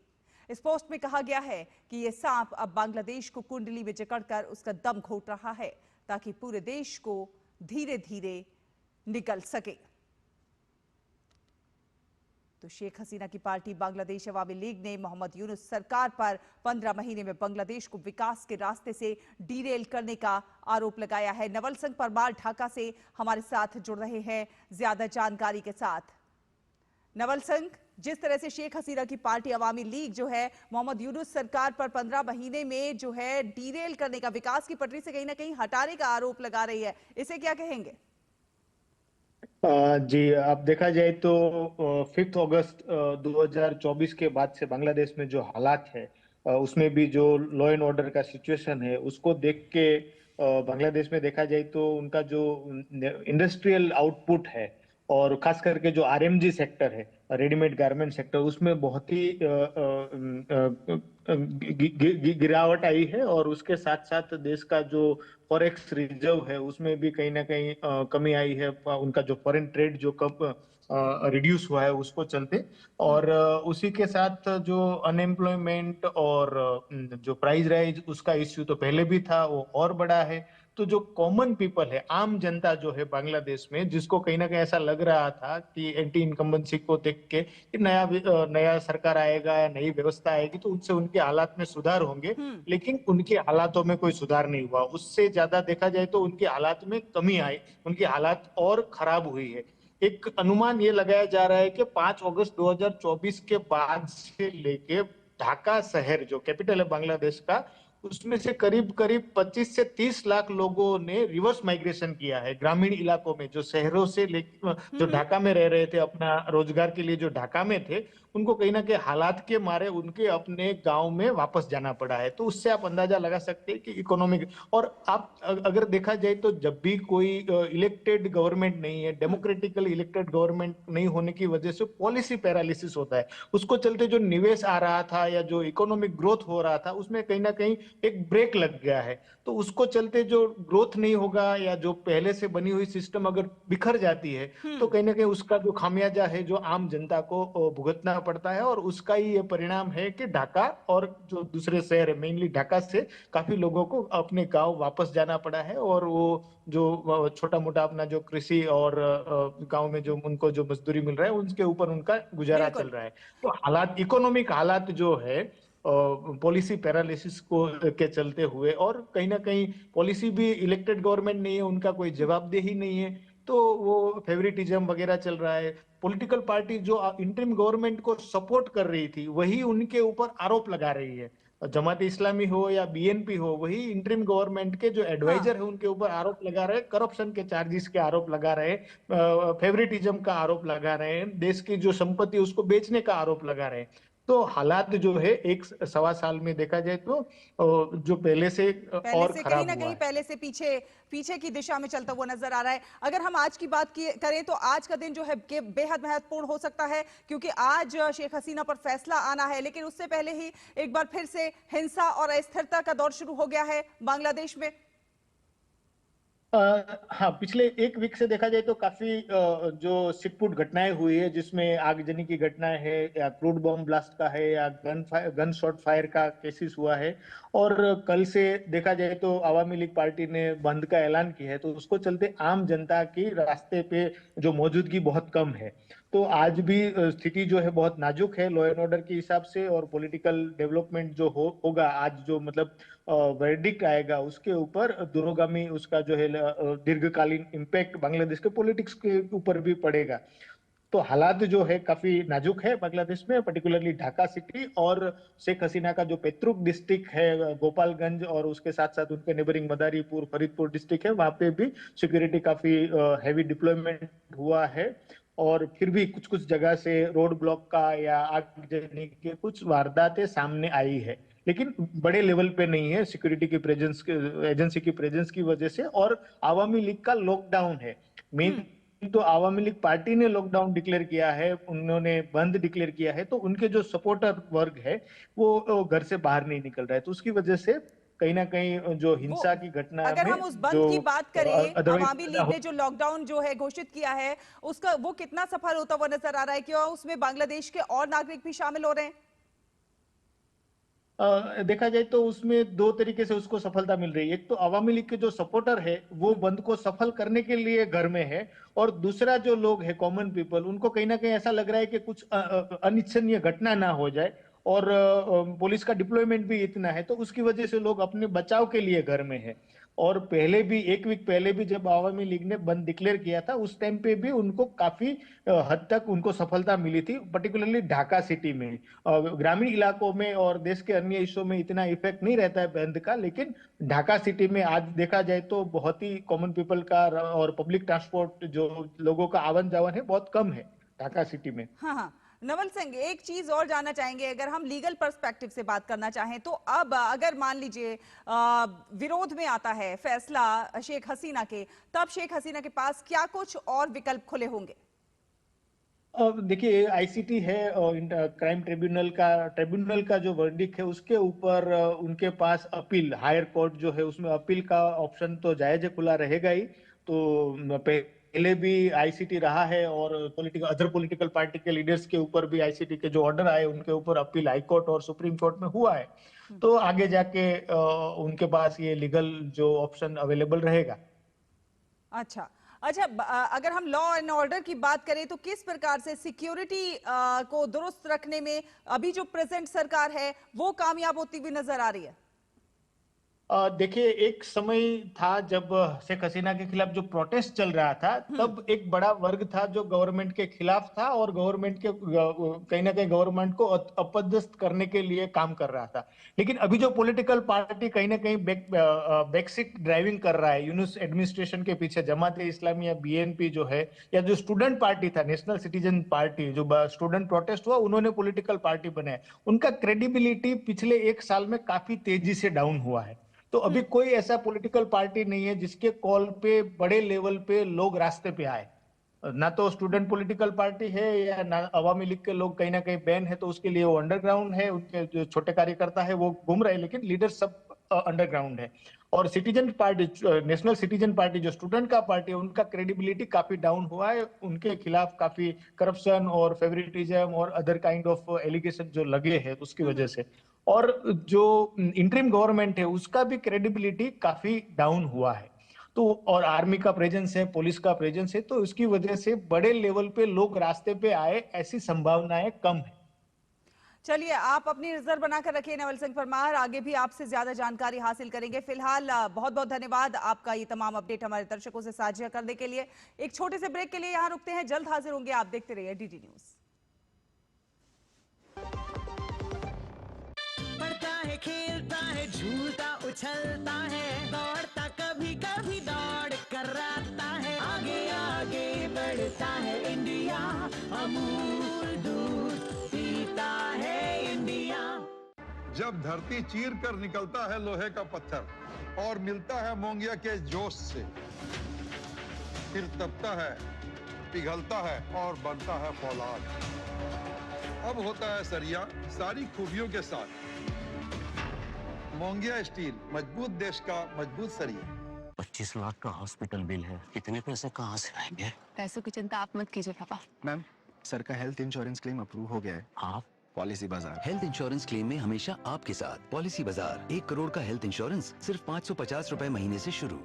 इस पोस्ट में कहा गया है कि यह सांप अब बांग्लादेश को कुंडली में जकड़कर उसका दम घोट रहा है, ताकि पूरे देश को धीरे धीरे निगल सके। तो शेख हसीना की पार्टी बांग्लादेश अवामी लीग ने मोहम्मद यूनुस सरकार पर 15 महीने में बांग्लादेश को विकास के रास्ते से डीरेल करने का आरोप लगाया है। नवल सिंह परमार ढाका से हमारे साथ जुड़ रहे हैं ज्यादा जानकारी के साथ। नवल सिंह, जिस तरह से शेख हसीना की पार्टी अवामी लीग जो है मोहम्मद यूनुस सरकार पर 15 महीने में जो है डीरेल करने का, विकास की पटरी से कहीं ना कहीं हटाने का आरोप लगा रही है, इसे क्या कहेंगे? जी, अब देखा जाए तो 5 अगस्त 2024 के बाद से बांग्लादेश में जो हालात है, उसमें भी जो लॉ एंड ऑर्डर का सिचुएशन है, उसको देख के बांग्लादेश में देखा जाए तो उनका जो इंडस्ट्रियल आउटपुट है और खास करके जो RMG सेक्टर है, रेडीमेड गारमेंट सेक्टर, उसमें बहुत ही गिरावट आई है। और उसके साथ साथ देश का जो फॉरेक्स रिजर्व है उसमें भी कहीं ना कहीं कमी आई है। उनका जो फॉरेन ट्रेड जो कब रिड्यूस हुआ है उसको चलते, और उसी के साथ जो अनएम्प्लॉयमेंट और जो प्राइस राइज उसका इश्यू तो पहले भी था, वो और बड़ा है। तो जो कॉमन पीपल है, आम जनता जो है बांग्लादेश में, जिसको कहीं ना कहीं ऐसा लग रहा था कि एंटी इनकम्बेंसी को देख के कि नया सरकार आएगा या नई व्यवस्था आएगी तो उनसे उनके हालात में सुधार होंगे, लेकिन उनके हालातों में कोई सुधार नहीं हुआ। उससे ज्यादा देखा जाए तो उनके हालात में कमी आई, उनकी हालात और खराब हुई है। एक अनुमान ये लगाया जा रहा है कि 5 अगस्त 2024 के बाद से लेके ढाका शहर जो कैपिटल है बांग्लादेश का, उसमें से करीब करीब 25 से 30 लाख लोगों ने रिवर्स माइग्रेशन किया है ग्रामीण इलाकों में, जो शहरों से जो ढाका में रह रहे थे, अपना रोजगार के लिए जो ढाका में थे, उनको कहीं ना कहीं हालात के मारे उनके अपने गांव में वापस जाना पड़ा है। तो उससे आप अंदाजा लगा सकते हैं कि इकोनॉमिक, और आप अगर देखा जाए तो जब भी कोई इलेक्टेड गवर्नमेंट नहीं है, डेमोक्रेटिकली इलेक्टेड गवर्नमेंट नहीं होने की वजह से पॉलिसी पैरालिसिस होता है। उसको चलते जो निवेश आ रहा था या जो इकोनॉमिक ग्रोथ हो रहा था, उसमें कहीं ना कहीं एक ब्रेक लग गया है। तो उसको चलते जो ग्रोथ नहीं होगा या जो पहले से बनी हुई सिस्टम अगर बिखर जाती है, तो कहीं ना कहीं उसका जो खामियाजा है जो आम जनता को भुगतना पड़ता है। और उसका ही ये परिणाम है कि ढाका और जो दूसरे शहर है, मेनली ढाका से काफी लोगों को अपने गांव वापस जाना पड़ा है। और वो जो छोटा मोटा अपना जो कृषि और गांव में जो उनको जो मजदूरी मिल रहा है, उसके ऊपर उनका गुजारा चल रहा है। तो हालात, इकोनॉमिक हालात जो है पॉलिसी पैरालिसिस को के चलते हुए, और कहीं ना कहीं पॉलिसी भी इलेक्टेड गवर्नमेंट नहीं है, उनका कोई जवाबदेही नहीं है, तो वो फेवरिटिज्म वगैरह चल रहा है। पॉलिटिकल पार्टी जो इंटरिम गवर्नमेंट को सपोर्ट कर रही थी, वही उनके ऊपर आरोप लगा रही है। जमात इस्लामी हो या बीएनपी हो, वही इंटरिम गवर्नमेंट के जो एडवाइजर है उनके ऊपर आरोप लगा रहे हैं, करप्शन के चार्जेस के आरोप लगा रहे हैं, फेवरिटिज्म का आरोप लगा रहे हैं, देश की जो संपत्ति उसको बेचने का आरोप लगा रहे हैं। तो हालात जो है एक सवा साल में देखा जाए तो जो पहले से और खराब कहीं ना हुआ कहीं है। पहले से पीछे की दिशा में चलता हुआ नजर आ रहा है। अगर हम आज की बात करें तो आज का दिन जो है बेहद महत्वपूर्ण हो सकता है, क्योंकि आज शेख हसीना पर फैसला आना है। लेकिन उससे पहले ही एक बार फिर से हिंसा और अस्थिरता का दौर शुरू हो गया है बांग्लादेश में। हाँ, पिछले एक वीक से देखा जाए तो काफी जो छिटपुट घटनाएं हुई है, जिसमें आगजनी की घटनाएं है या क्रूड बॉम्ब ब्लास्ट का है या गन शॉट फायर का केसेस हुआ है। और कल से देखा जाए तो आवामी लीग पार्टी ने बंद का ऐलान किया है, तो उसको चलते आम जनता की रास्ते पे जो मौजूदगी बहुत कम है। तो आज भी स्थिति जो है बहुत नाजुक है लॉ एंड ऑर्डर के हिसाब से, और पॉलिटिकल डेवलपमेंट जो होगा आज, जो मतलब वर्डिक्ट आएगा, उसके ऊपर दूरगामी उसका जो है दीर्घकालीन इम्पैक्ट बांग्लादेश के पॉलिटिक्स के ऊपर भी पड़ेगा। तो हालात जो है काफी नाजुक है बांग्लादेश में, पर्टिकुलरली ढाका सिटी और शेख हसीना का जो पैतृक डिस्ट्रिक्ट है गोपालगंज, और उसके साथ साथ उनके नेबरिंग मदारीपुर, फरीदपुर डिस्ट्रिक्ट है, वहां पे भी सिक्योरिटी काफी हैवी डिप्लॉयमेंट हुआ है। और फिर भी कुछ कुछ जगह से रोड ब्लॉक का या आगजनी के कुछ वारदातें सामने आई है, लेकिन बड़े लेवल पे नहीं है सिक्योरिटी की प्रेजेंस, एजेंसी की प्रेजेंस की वजह से। और आवामी लीग का लॉकडाउन है मेन, तो आवामी लीग पार्टी ने लॉकडाउन डिक्लेयर किया है, उन्होंने बंद डिक्लेयर किया है, तो उनके जो सपोर्टर वर्ग है वो घर से बाहर नहीं निकल रहा है। तो उसकी वजह से कहीं ना कहीं जो हिंसा की घटना, अगर हम उस बंद की बात करें, आवामी लीग ने जो लॉकडाउन जो है घोषित किया है, उसका वो कितना सफल होता हुआ नजर आ रहा है? क्या उसमें बांग्लादेश के और नागरिक भी शामिल हो रहे हैं? देखा जाए तो उसमें दो तरीके से उसको सफलता मिल रही है। एक तो आवामी लीग के जो सपोर्टर है वो बंद को सफल करने के लिए घर में है, और दूसरा जो लोग है कॉमन पीपल, उनको कहीं ना कहीं ऐसा लग रहा है कि कुछ अनिच्छनीय घटना ना हो जाए, और पुलिस का डिप्लॉयमेंट भी इतना है, तो उसकी वजह से लोग अपने बचाव के लिए घर में है। और पहले भी एक वीक पहले भी जब आवामी लीग ने बंद डिक्लेयर किया था, उस टाइम पे भी उनको काफी हद तक उनको सफलता मिली थी, पर्टिकुलरली ढाका सिटी में। ग्रामीण इलाकों में और देश के अन्य हिस्सों में इतना इफेक्ट नहीं रहता है बंद का, लेकिन ढाका सिटी में आज देखा जाए तो बहुत ही कॉमन पीपल का और पब्लिक ट्रांसपोर्ट जो लोगों का आवन जावन है बहुत कम है ढाका सिटी में। हाँ, नवल सिंह, एक चीज और जानना चाहेंगे, अगर हम लीगल पर्सपेक्टिव से बात करना चाहें तो अब अगर मान लीजिए विरोध में आता है फैसला शेख हसीना के, तब शेख हसीना के पास क्या कुछ और विकल्प खुले होंगे? देखिए, आईसीटी है क्राइम ट्रिब्यूनल का जो वर्डिक्ट है उसके ऊपर उनके पास अपील, हायर कोर्ट जो है उसमें अपील का ऑप्शन तो जायज खुला रहेगा ही। तो पहले भी आईसीटी रहा है, और अदर पॉलिटिकल पार्टी के लीडर्स के ऊपर भी आईसीटी के जो ऑर्डर आए उनके ऊपर अपील हाई कोर्ट और सुप्रीम कोर्ट में हुआ है। तो आगे जाके उनके पास ये लीगल जो ऑप्शन अवेलेबल रहेगा। अच्छा, अगर हम लॉ एंड ऑर्डर की बात करें तो किस प्रकार से सिक्योरिटी को दुरुस्त रखने में अभी जो प्रेजेंट सरकार है वो कामयाब होती हुई नजर आ रही है? देखिए, एक समय था जब शेख हसीना के खिलाफ जो प्रोटेस्ट चल रहा था, तब एक बड़ा वर्ग था जो गवर्नमेंट के खिलाफ था और गवर्नमेंट के कहीं ना कहीं गवर्नमेंट को अपदस्थ करने के लिए काम कर रहा था। लेकिन अभी जो पॉलिटिकल पार्टी कहीं ना कहीं बैकसीट ड्राइविंग कर रहा है यूनुस एडमिनिस्ट्रेशन के पीछे, जमाते इस्लामी या बीएनपी जो है, या जो स्टूडेंट पार्टी था नेशनल सिटीजन पार्टी, जो स्टूडेंट प्रोटेस्ट हुआ उन्होंने पॉलिटिकल पार्टी बनाया, उनका क्रेडिबिलिटी पिछले एक साल में काफी तेजी से डाउन हुआ है। तो अभी कोई ऐसा पॉलिटिकल पार्टी नहीं है जिसके कॉल पे बड़े लेवल पे लोग रास्ते पे आए। ना तो स्टूडेंट पॉलिटिकल पार्टी है या ना अवामी लीग के लोग कहीं ना कहीं बैन है, तो उसके लिए वो अंडरग्राउंड है, उनके जो छोटे कार्यकर्ता है वो घूम रहे हैं, लेकिन लीडर सब अंडरग्राउंड है। और citizen party, national citizen party जो स्टूडेंट का पार्टी है, उनका क्रेडिबिलिटी काफी डाउन हुआ है। उनके खिलाफ काफी करप्शन और फेवरेटिज्म और अदर काइंड ऑफ एलिगेशन जो लगे हैं उसकी वजह से, और जो इंटरिम गवर्नमेंट है उसका भी क्रेडिबिलिटी काफी डाउन हुआ है। तो और आर्मी का प्रेजेंस है, पुलिस का प्रेजेंस है, तो उसकी वजह से बड़े लेवल पे लोग रास्ते पे आए, ऐसी संभावनाएं कम है। चलिए, आप अपनी नजर बनाकर रखिए नवल सिंह परमार, आगे भी आपसे ज्यादा जानकारी हासिल करेंगे। फिलहाल बहुत बहुत धन्यवाद आपका ये तमाम अपडेट हमारे दर्शकों से साझा करने के लिए। एक छोटे से ब्रेक के लिए यहाँ रुकते हैं, जल्द हाजिर होंगे। आप देखते रहिए डीडी न्यूज। पढ़ता है, खेलता है, झूलता उछलता है, दौड़ता कभी कभी दौड़ कराता है, आगे आगे बढ़ता है इंडिया, अमूल दूध पीता है इंडिया। जब धरती चीर कर निकलता है लोहे का पत्थर और मिलता है मोंगिया के जोश से, फिर तपता है, पिघलता है और बनता है फौलाद। अब होता है सरिया सारी खूबियों के साथ। मोंगिया स्टील, मजबूत देश का मजबूत सरिया। 25 लाख का हॉस्पिटल बिल है, इतने पैसे कहाँ से आएंगे? पैसों की चिंता आप मत कीजिए पापा। मैम, सर का हेल्थ इंश्योरेंस क्लेम अप्रूव हो गया है। आप? पॉलिसी बाजार। हेल्थ इंश्योरेंस क्लेम में हमेशा आपके साथ पॉलिसी बाजार। 1 करोड़ का हेल्थ इंश्योरेंस सिर्फ 550 रुपए महीने से शुरू।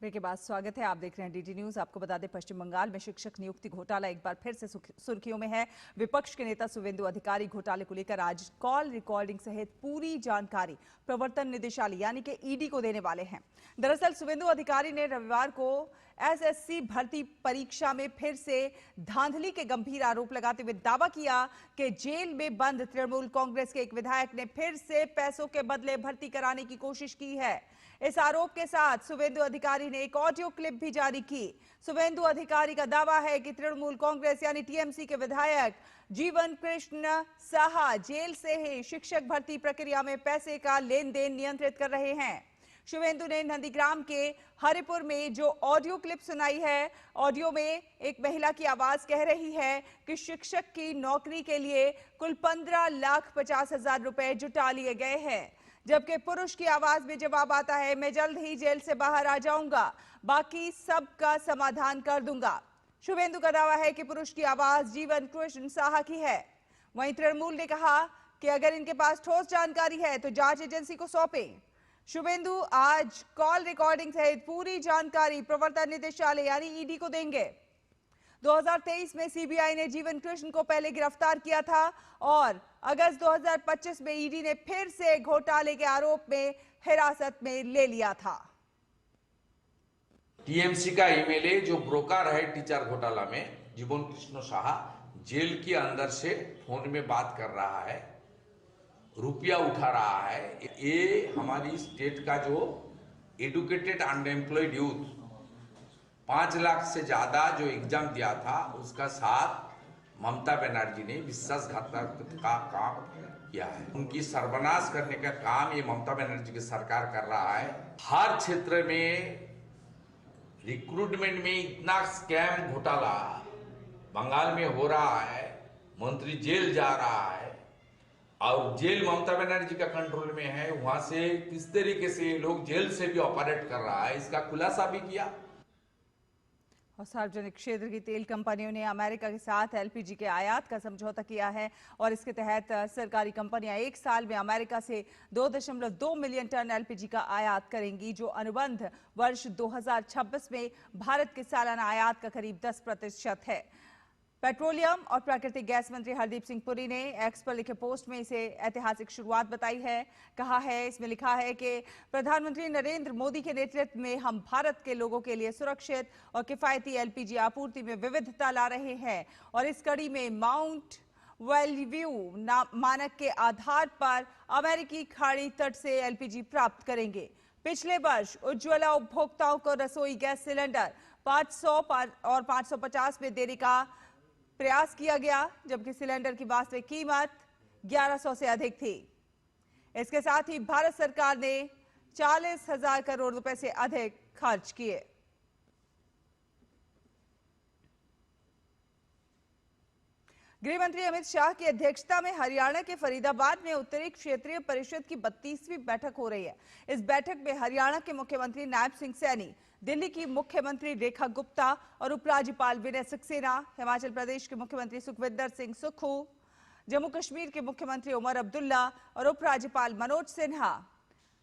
ब्रेक के बाद स्वागत है, आप देख रहे हैं डीडी न्यूज। आपको बता दें, पश्चिम बंगाल में शिक्षक नियुक्ति घोटाला एक बार फिर से सुर्खियों में है। विपक्ष के नेता शुवेंदु अधिकारी घोटाले को लेकर आज कॉल रिकॉर्डिंग सहित पूरी जानकारी प्रवर्तन निदेशालय यानी कि ईडी को देने वाले हैं। दरअसल शुवेंदु अधिकारी ने रविवार को एसएससी भर्ती परीक्षा में फिर से धांधली के गंभीर आरोप लगाते हुए दावा किया कि जेल में बंद तृणमूल कांग्रेस के एक विधायक ने फिर से पैसों के बदले भर्ती कराने की कोशिश की है। इस आरोप के साथ शुवेंदु अधिकारी ने एक ऑडियो क्लिप भी जारी की। शुवेंदु अधिकारी का दावा है कि तृणमूल कांग्रेस यानी टीएमसी के विधायक जीवन कृष्ण साहा जेल से ही शिक्षक भर्ती प्रक्रिया में पैसे का लेन देन नियंत्रित कर रहे हैं। शुवेंदु ने नंदीग्राम के हरिपुर में जो ऑडियो क्लिप सुनाई है, ऑडियो में एक महिला की आवाज कह रही है कि शिक्षक की नौकरी के लिए कुल 15,50,000 रुपए जुटा लिए गए हैं, जबकि पुरुष की आवाज में जवाब आता है, मैं जल्द ही जेल से बाहर आ जाऊंगा, बाकी सबका समाधान कर दूंगा। शुवेंदु का दावा है कि पुरुष की आवाज जीवन कृष्ण साहा की है। वहीं तृणमूल ने कहा कि अगर इनके पास ठोस जानकारी है तो जांच एजेंसी को सौंपें। शुवेंदु आज कॉल रिकॉर्डिंग सहित पूरी जानकारी प्रवर्तन निदेशालय यानी ईडी को देंगे। 2023 में सीबीआई ने जीवन कृष्ण को पहले गिरफ्तार किया था और अगस्त 2025 में ईडी ने फिर से घोटाले के आरोप में हिरासत में ले लिया था। टीएमसी का एमएलए जो ब्रोकर है टीचर घोटाला में, जीवन कृष्ण साहा, जेल के अंदर से फोन में बात कर रहा है, रुपया उठा रहा है। ये हमारी स्टेट का जो एडुकेटेड अनएम्प्लॉयड यूथ 5 लाख से ज्यादा जो एग्जाम दिया था उसका साथ ममता बनर्जी ने विश्वासघातक का काम किया है। उनकी सर्वनाश करने का काम ये ममता बनर्जी की सरकार कर रहा है। हर क्षेत्र में रिक्रूटमेंट में इतना स्कैम घोटाला बंगाल में हो रहा है, मंत्री जेल जा रहा है और जेल ममता बनर्जी का कंट्रोल में है। वहां से किस तरीके से लोग जेल से भी ऑपरेट कर रहा है, इसका खुलासा भी किया। और सार्वजनिक क्षेत्र की तेल कंपनियों ने अमेरिका के साथ एलपीजी के आयात का समझौता किया है और इसके तहत सरकारी कंपनियां 1 साल में अमेरिका से 2.2 मिलियन टन एलपीजी का आयात करेंगी, जो अनुबंध वर्ष 2026 में भारत के सालाना आयात का करीब 10% है। पेट्रोलियम और प्राकृतिक गैस मंत्री हरदीप सिंह पुरी ने एक्स पर लिखे पोस्ट में इसे ऐतिहासिक शुरुआत बताई है। कहा है, इसमें लिखा है कि प्रधानमंत्री नरेंद्र मोदी के नेतृत्व में हम भारत के लोगों के लिए सुरक्षित और किफायती एलपीजी आपूर्ति में विविधता ला रहे हैं और इस कड़ी में माउंट वेल्यू मानक के आधार पर अमेरिकी खाड़ी तट से एलपीजी प्राप्त करेंगे। पिछले वर्ष उज्ज्वला उपभोक्ताओं को रसोई गैस सिलेंडर 500 और 550 में देने का प्रयास किया गया, जबकि सिलेंडर की वास्तविक कीमत 1100 से अधिक थी। इसके साथ ही भारत सरकार ने 40,000 करोड़ रुपए से अधिक खर्च किए। गृह मंत्री अमित शाह की अध्यक्षता में हरियाणा के फरीदाबाद में उत्तरी क्षेत्रीय परिषद की 32वीं बैठक हो रही है। इस बैठक में हरियाणा के मुख्यमंत्री नायब सिंह सैनी, दिल्ली की मुख्यमंत्री रेखा गुप्ता और उपराज्यपाल विनय सक्सेना, हिमाचल प्रदेश के मुख्यमंत्री सुखविंदर सिंह सुक्खू, जम्मू कश्मीर के मुख्यमंत्री उमर अब्दुल्ला और उपराज्यपाल मनोज सिन्हा,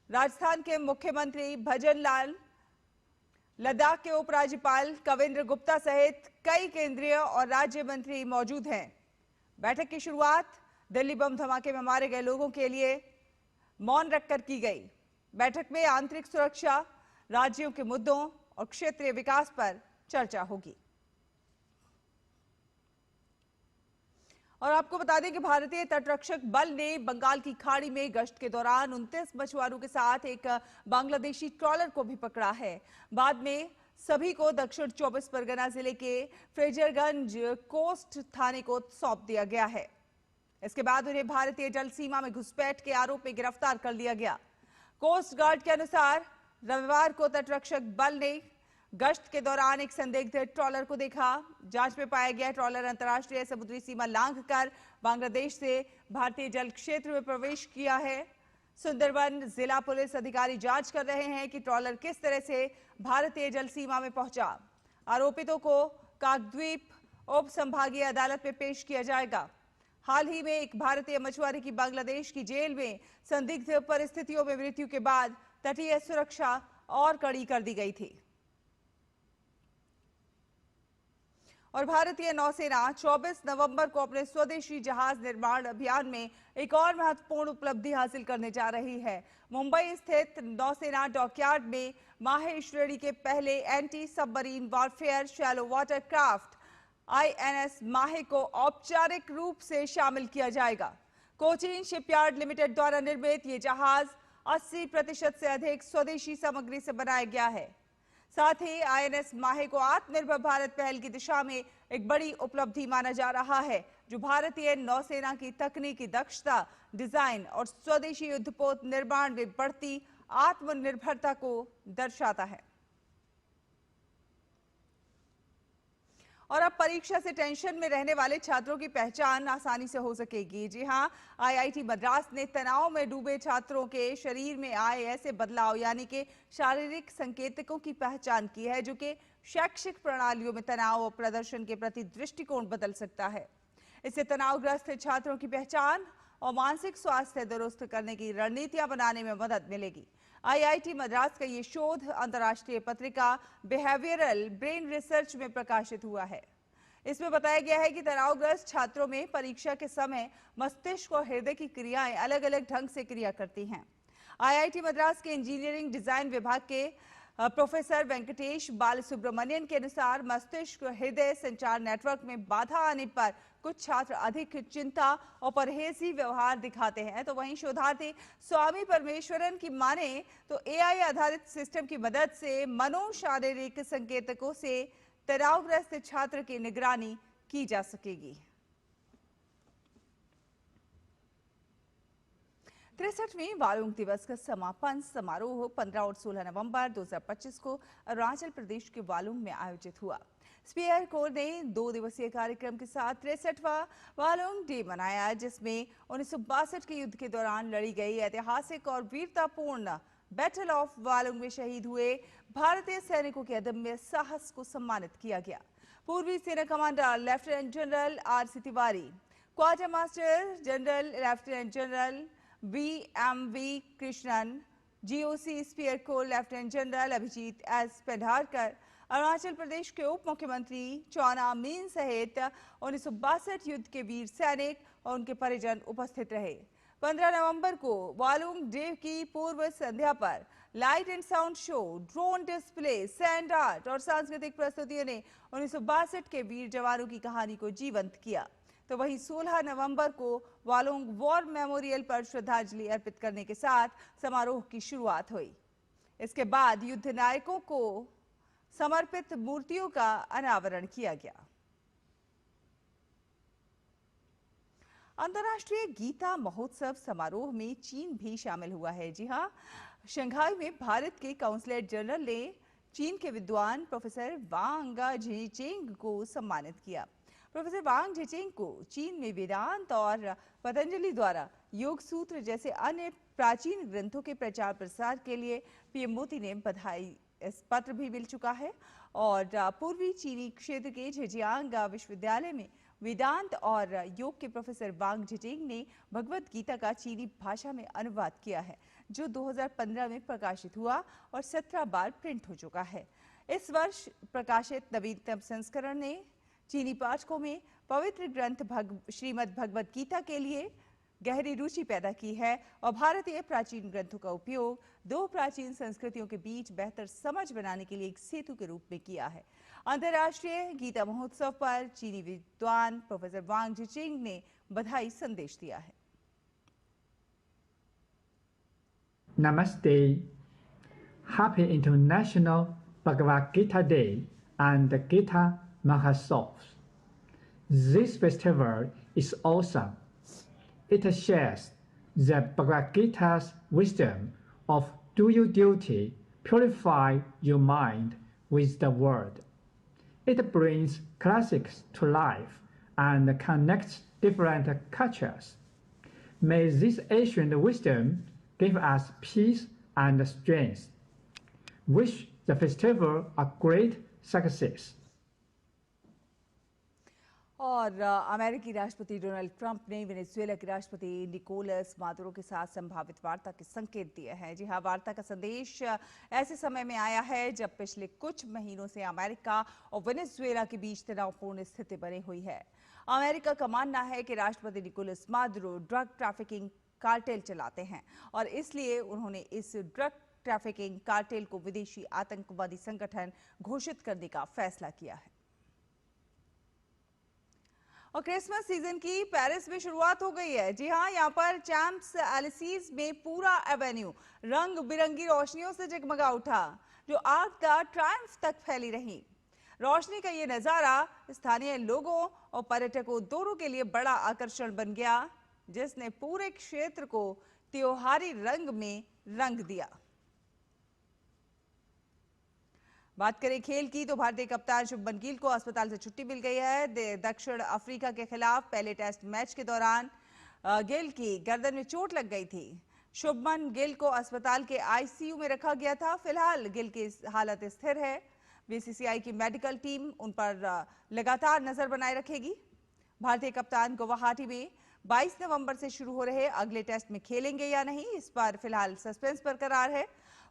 राजस्थान के मुख्यमंत्री भजन लाल, लद्दाख के उपराज्यपाल कविंद्र गुप्ता सहित कई केंद्रीय और राज्य मंत्री मौजूद हैं। बैठक की शुरुआत दिल्ली बम धमाके में मारे गए लोगों के लिए मौन रखकर की गई। बैठक में आंतरिक सुरक्षा, राज्यों के मुद्दों और क्षेत्रीय विकास पर चर्चा होगी। और आपको बता दें कि भारतीय तटरक्षक बल ने बंगाल की खाड़ी में गश्त के दौरान 29 मछुआरों के साथ एक बांग्लादेशी ट्रॉलर को भी पकड़ा है। बाद में सभी को दक्षिण 24 परगना जिले के फ्रेजरगंज कोस्ट थाने को सौंप दिया गया है। इसके बाद उन्हें भारतीय जल सीमा में घुसपैठ के आरोप में गिरफ्तार कर लिया गया। कोस्ट गार्ड के अनुसार रविवार को तटरक्षक बल ने गश्त के दौरान एक संदिग्ध ट्रॉलर को देखा। जांच में पाया गया ट्रॉलर अंतर्राष्ट्रीय समुद्री सीमा लांघकर बांग्लादेश से भारतीय जल क्षेत्र में प्रवेश किया है। सुंदरबन जिला पुलिस अधिकारी जांच कर रहे हैं कि ट्रॉलर किस तरह से भारतीय जल सीमा में पहुंचा। आरोपितों को काकद्वीप उप संभागीय अदालत में पेश किया जाएगा। हाल ही में एक भारतीय मछुआरे की बांग्लादेश की जेल में संदिग्ध परिस्थितियों में मृत्यु के बाद तटीय सुरक्षा और कड़ी कर दी गई थी। और भारतीय नौसेना 24 नवंबर को अपने स्वदेशी जहाज निर्माण अभियान में एक और महत्वपूर्ण उपलब्धि हासिल करने जा रही है। मुंबई स्थित नौसेना डॉकयार्ड में माहे श्रेणी के पहले anti submarine warfare shallow water craft INS माहे को औपचारिक रूप से शामिल किया जाएगा। कोचीन शिपयार्ड लिमिटेड द्वारा निर्मित ये जहाज 80% से अधिक स्वदेशी सामग्री से बनाया गया है। साथ ही INS माहे को आत्मनिर्भर भारत पहल की दिशा में एक बड़ी उपलब्धि माना जा रहा है, जो भारतीय नौसेना की तकनीकी दक्षता, डिजाइन और स्वदेशी युद्धपोत निर्माण में बढ़ती आत्मनिर्भरता को दर्शाता है। और अब परीक्षा से टेंशन में रहने वाले छात्रों की पहचान आसानी से हो सकेगी। जी हां, IIT मद्रास ने तनाव में डूबे छात्रों के शरीर में आए ऐसे बदलाव यानी कि शारीरिक संकेतकों की पहचान की है, जो कि शैक्षिक प्रणालियों में तनाव और प्रदर्शन के प्रति दृष्टिकोण बदल सकता है। इससे तनावग्रस्त छात्रों की पहचान और मानसिक स्वास्थ्य दुरुस्त करने की रणनीतियां बनाने में मदद मिलेगी। IIT मद्रास का ये शोध अंतर्राष्ट्रीय पत्रिका बिहेवियरल ब्रेन रिसर्च में प्रकाशित हुआ है। इसमें बताया गया है कि तनावग्रस्त छात्रों में परीक्षा के समय मस्तिष्क और हृदय की क्रियाएं अलग अलग ढंग से क्रिया करती हैं। IIT मद्रास के इंजीनियरिंग डिजाइन विभाग के प्रोफेसर वेंकटेश बालसुब्रमण्यन के अनुसार मस्तिष्क हृदय संचार नेटवर्क में बाधा आने पर कुछ छात्र अधिक चिंता और परहेजी व्यवहार दिखाते हैं, तो वहीं शोधार्थी स्वामी परमेश्वरन की माने तो AI आधारित सिस्टम की मदद से मनोशारीरिक संकेतकों से तनावग्रस्त छात्र की निगरानी की जा सकेगी। 63वीं वालुंग दिवस का समापन समारोह 15 और 16 नवंबर 2025 को अरुणाचल प्रदेश के वालुंग में आयोजित हुआ। स्पीयर कोर ने 2 दिवसीय कार्यक्रम के साथ 63वां वालुंग डे मनाया, जिसमें 1962 के युद्ध के दौरान लड़ी गई ऐतिहासिक और वीरतापूर्ण बैटल ऑफ वालुंग में शहीद हुए भारतीय सैनिकों के अदम्य साहस को सम्मानित किया गया। पूर्वी सेना commander lieutenant general RC Tiwari, quarter master general lieutenant general VMV Krishnan, GOC spear corps lieutenant general Abhijit S Pendharkar, Arunachal Pradesh के उप मुख्यमंत्री चौना मीन सहित 1962 युद्ध के वीर सैनिक और उनके परिजन उपस्थित रहे। 15 नवंबर को वालुंग डे की पूर्व संध्या पर light and sound show, drone display, sand art और सांस्कृतिक प्रस्तुतियों ने 1962 के वीर जवानों की कहानी को जीवंत किया। तो वहीं 16 नवंबर को वालोंग वॉर मेमोरियल पर श्रद्धांजलि अर्पित करने के साथ समारोह की शुरुआत हुई। इसके बाद युद्ध नायकों को समर्पित मूर्तियों का अनावरण किया गया। अंतर्राष्ट्रीय गीता महोत्सव समारोह में चीन भी शामिल हुआ है। जी हां, शंघाई में भारत के काउंसलर जनरल ने चीन के विद्वान प्रोफेसर वांग झिचेंग को सम्मानित किया। प्रोफेसर वांग झिचेंग को चीन में वेदांत और पतंजलि द्वारा योग सूत्र जैसे अन्य प्राचीन ग्रंथों के प्रचार प्रसार के लिए पीएम मोदी ने बधाई पत्र भी मिल चुका है। और पूर्वी चीनी क्षेत्र के झेजियांग विश्वविद्यालय में वेदांत और योग के प्रोफेसर वांग झिचेंग ने भगवत गीता का चीनी भाषा में अनुवाद किया है, जो 2015 में प्रकाशित हुआ और 17 बार प्रिंट हो चुका है। इस वर्ष प्रकाशित नवीनतम संस्करण ने चीनी पाठकों में पवित्र ग्रंथ श्रीमद् भगवत गीता के लिए गहरी रुचि पैदा की है और भारतीय प्राचीन ग्रंथों का उपयोग दो प्राचीन संस्कृतियों के बीच बेहतर समझ बनाने के लिए एक सेतु के रूप में किया है। अंतर्राष्ट्रीय गीता महोत्सव पर चीनी विद्वान प्रोफेसर वांग झिचेंग ने बधाई संदेश दिया है। नमस्ते, Happy International Bhagavad Gita Day and Gita Mahotsav. This festival is awesome. It shares the Bhagavad Gita's wisdom of do your duty, purify your mind with the word. It brings classics to life and connects different cultures. May this ancient wisdom give us peace and strength. Wish the festival a great success. और अमेरिकी राष्ट्रपति Donald Trump ने Venezuela के राष्ट्रपति Nicolas Maduro के साथ संभावित वार्ता के संकेत दिए हैं। जी हां, वार्ता का संदेश ऐसे समय में आया है जब पिछले कुछ महीनों से अमेरिका और वेनेजुएला के बीच तनावपूर्ण स्थिति बनी हुई है। अमेरिका का मानना है कि राष्ट्रपति Nicolas Maduro drug trafficking cartel चलाते हैं और इसलिए उन्होंने इस ड्रग ट्रैफिकिंग कार्टेल को विदेशी आतंकवादी संगठन घोषित करने का फैसला किया है। और क्रिसमस सीजन की पेरिस में शुरुआत हो गई है। जी हां, यहां पर चैम्प्स एलिसीज में पूरा एवेन्यू रंग बिरंगी रोशनियों से जगमगा उठा, जो आर्क द ट्रायम्फ तक फैली रही। रोशनी का ये नजारा स्थानीय लोगों और पर्यटकों दोनों के लिए बड़ा आकर्षण बन गया, जिसने पूरे क्षेत्र को त्योहारी रंग में रंग दिया। बात करें खेल की तो भारतीय कप्तान शुभमन गिल को अस्पताल से छुट्टी मिल गई है। दक्षिण अफ्रीका के खिलाफ पहले टेस्ट मैच के दौरान गिल की गर्दन में चोट लग गई थी। शुभमन गिल को अस्पताल के आईसीयू में रखा गया था। फिलहाल गिल की हालत स्थिर है। बीसीसीआई की मेडिकल टीम उन पर लगातार नजर बनाए रखेगी। भारतीय कप्तान गुवाहाटी में 22 नवंबर से शुरू हो रहे अगले टेस्ट में खेलेंगे या नहीं, इस पर फिलहाल सस्पेंस बरकरार है।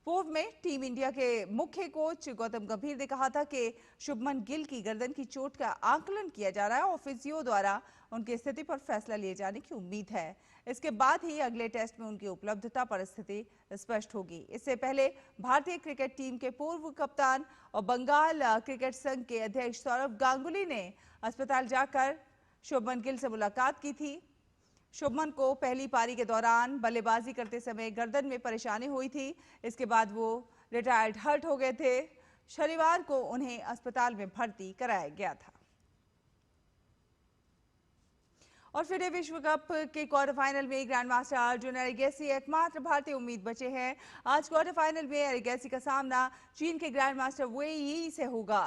पूर्व में टीम इंडिया के मुख्य कोच गौतम गंभीर ने कहा था कि शुभमन गिल की गर्दन की चोट का आकलन किया जा रहा है और फिजियो द्वारा उनकी स्थिति पर फैसला लिए जाने की उम्मीद है। इसके बाद ही अगले टेस्ट में उनकी उपलब्धता पर स्थिति स्पष्ट होगी। इससे पहले भारतीय क्रिकेट टीम के पूर्व कप्तान और बंगाल क्रिकेट संघ के अध्यक्ष सौरव गांगुली ने अस्पताल जाकर शुभमन गिल से मुलाकात की थी। शुभमन को पहली पारी के दौरान बल्लेबाजी करते समय गर्दन में परेशानी हुई थी। इसके बाद वो रिटायर्ड हर्ट हो गए थे। शनिवार को उन्हें अस्पताल में भर्ती कराया गया था। और फिर विश्व कप के क्वार्टर फाइनल में ग्रैंड मास्टर अर्जुन एरिगैसी एकमात्र भारतीय उम्मीद बचे हैं। आज क्वार्टर फाइनल में एरिगैसी का सामना चीन के ग्रैंड मास्टर वेई यी से होगा।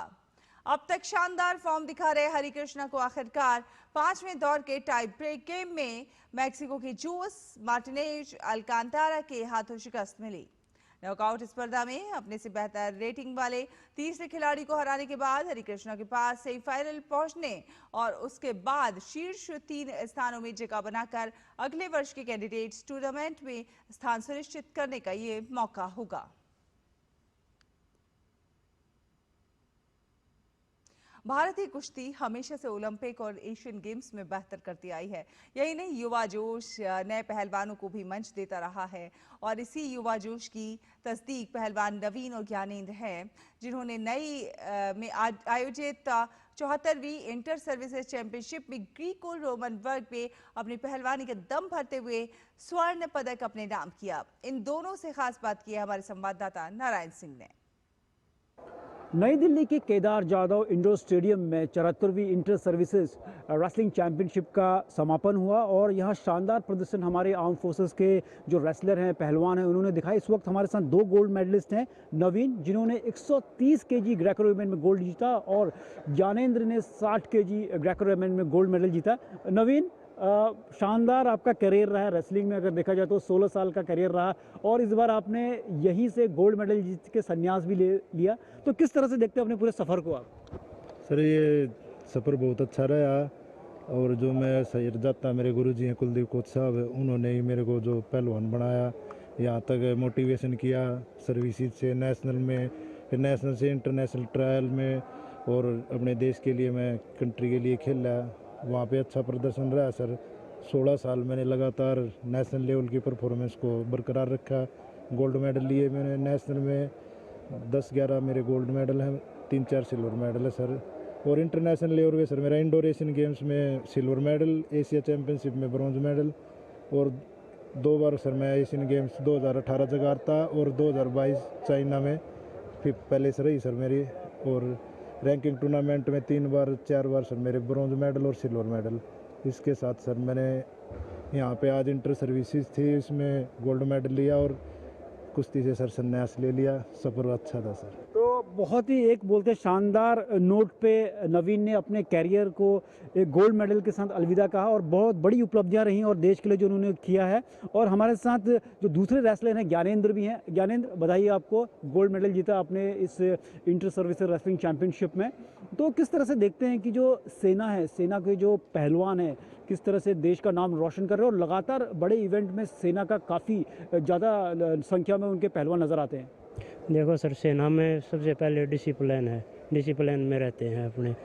अब तक शानदार फॉर्म दिखा रहे हरिकृष्णा को आखिरकार 5वें दौर के टाई ब्रेक गेम में मैक्सिको की जूस मार्टिनेज अल्कांतारा के हाथों शिकस्त मिली। नॉकआउट स्पर्धा में अपने से बेहतर रेटिंग वाले तीसरे खिलाड़ी को हराने के बाद हरिकृष्णा के पास सेमीफाइनल पहुंचने और उसके बाद शीर्ष 3 स्थानों में जगह बनाकर अगले वर्ष के कैंडिडेट्स टूर्नामेंट में स्थान सुनिश्चित करने का ये मौका होगा। भारतीय कुश्ती हमेशा से ओलंपिक और एशियन गेम्स में बेहतर करती आई है। यही नहीं, युवा जोश नए पहलवानों को भी मंच देता रहा है और इसी युवा जोश की तस्दीक पहलवान नवीन और ज्ञानेंद्र हैं, जिन्होंने नई में आयोजित 74वीं इंटर सर्विसेज चैंपियनशिप में ग्रीको रोमन वर्ग में अपनी पहलवानी का दम भरते हुए स्वर्ण पदक अपने नाम किया। इन दोनों से खास बात की है हमारे संवाददाता नारायण सिंह ने। नई दिल्ली के केदार जाधव इंडोर स्टेडियम में 74वीं इंटर सर्विसेज रेसलिंग चैंपियनशिप का समापन हुआ और यहाँ शानदार प्रदर्शन हमारे आर्म फोर्सेस के जो रेसलर हैं, पहलवान हैं, उन्होंने दिखाया। इस वक्त हमारे साथ 2 गोल्ड मेडलिस्ट हैं, नवीन जिन्होंने 130 केजी ग्रेको रोमन में गोल्ड जीता और ज्ञानेंद्र ने 60 केजी ग्रेको रोमन में गोल्ड मेडल जीता। नवीन, शानदार आपका करियर रहा है रेसलिंग में, अगर देखा जाए तो 16 साल का करियर रहा और इस बार आपने यहीं से गोल्ड मेडल जीत के संन्यास भी ले लिया, तो किस तरह से देखते हैं अपने पूरे सफ़र को आप? सर, ये सफ़र बहुत अच्छा रहा और जो मैं सैर जाता, मेरे गुरुजी हैं कुलदीप कोच साहब, उन्होंने ही मेरे को जो पहलवान बनाया, यहाँ तक मोटिवेशन किया सर्विसेज से नेशनल में, फिर नेशनल से इंटरनेशनल ट्रायल में और अपने देश के लिए मैं कंट्री के लिए खेला, वहाँ पे अच्छा प्रदर्शन रहा सर। 16 साल मैंने लगातार नेशनल लेवल की परफॉर्मेंस को बरकरार रखा, गोल्ड मेडल लिए मैंने नेशनल में 10-11 मेरे गोल्ड मेडल हैं, 3-4 सिल्वर मेडल है सर। और इंटरनेशनल लेवल पे सर मेरा इंडोर एशियन गेम्स में सिल्वर मेडल, एशिया चैम्पियनशिप में ब्रॉन्ज मेडल और 2 बार सर मैं एशियन गेम्स 2018 जकार्ता और 2022 चाइना में फिर पहले से रही सर मेरी। और रैंकिंग टूर्नामेंट में 3 बार 4 बार सर मेरे ब्रॉन्ज मेडल और सिल्वर मेडल। इसके साथ सर मैंने यहाँ पे आज इंटर सर्विसेज थी, इसमें गोल्ड मेडल लिया और कुश्ती से सर संन्यास ले लिया। सफ़र अच्छा था सर। तो बहुत ही एक बोलते शानदार नोट पे नवीन ने अपने कैरियर को एक गोल्ड मेडल के साथ अलविदा कहा और बहुत बड़ी उपलब्धियां रही और देश के लिए जो उन्होंने किया है। और हमारे साथ जो दूसरे रेसलर हैं ज्ञानेंद्र भी हैं। ज्ञानेंद्र, बधाई आपको, गोल्ड मेडल जीता आपने इस इंटर सर्विसेज रेसलिंग चैंपियनशिप में। तो किस तरह से देखते हैं कि जो सेना है, सेना के जो पहलवान हैं, किस तरह से देश का नाम रोशन कर रहे हैं और लगातार बड़े इवेंट में सेना का काफ़ी ज़्यादा संख्या में उनके पहलवान नज़र आते हैं? देखो सर, सेना में सबसे पहले डिसिप्लिन है, डिसिप्लिन में रहते हैं अपने,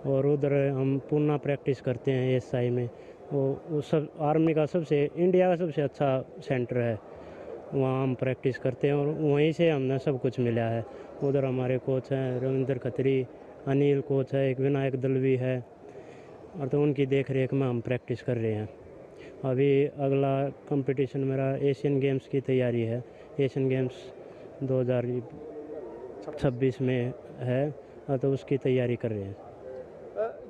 और उधर हम पूर्ण प्रैक्टिस करते हैं एसआई में। वो सब आर्मी का सबसे, इंडिया का सबसे अच्छा सेंटर है, वहाँ हम प्रैक्टिस करते हैं और वहीं से हमने सब कुछ मिला है। उधर हमारे कोच हैं रविंद्र खत्री, अनिल कोच है, एक विनायक दलवी है, और तो उनकी देख रेख में हम प्रैक्टिस कर रहे हैं। अभी अगला कंपटीशन मेरा एशियन गेम्स की तैयारी है, एशियन गेम्स 2026 में है, तो उसकी तैयारी कर रहे हैं।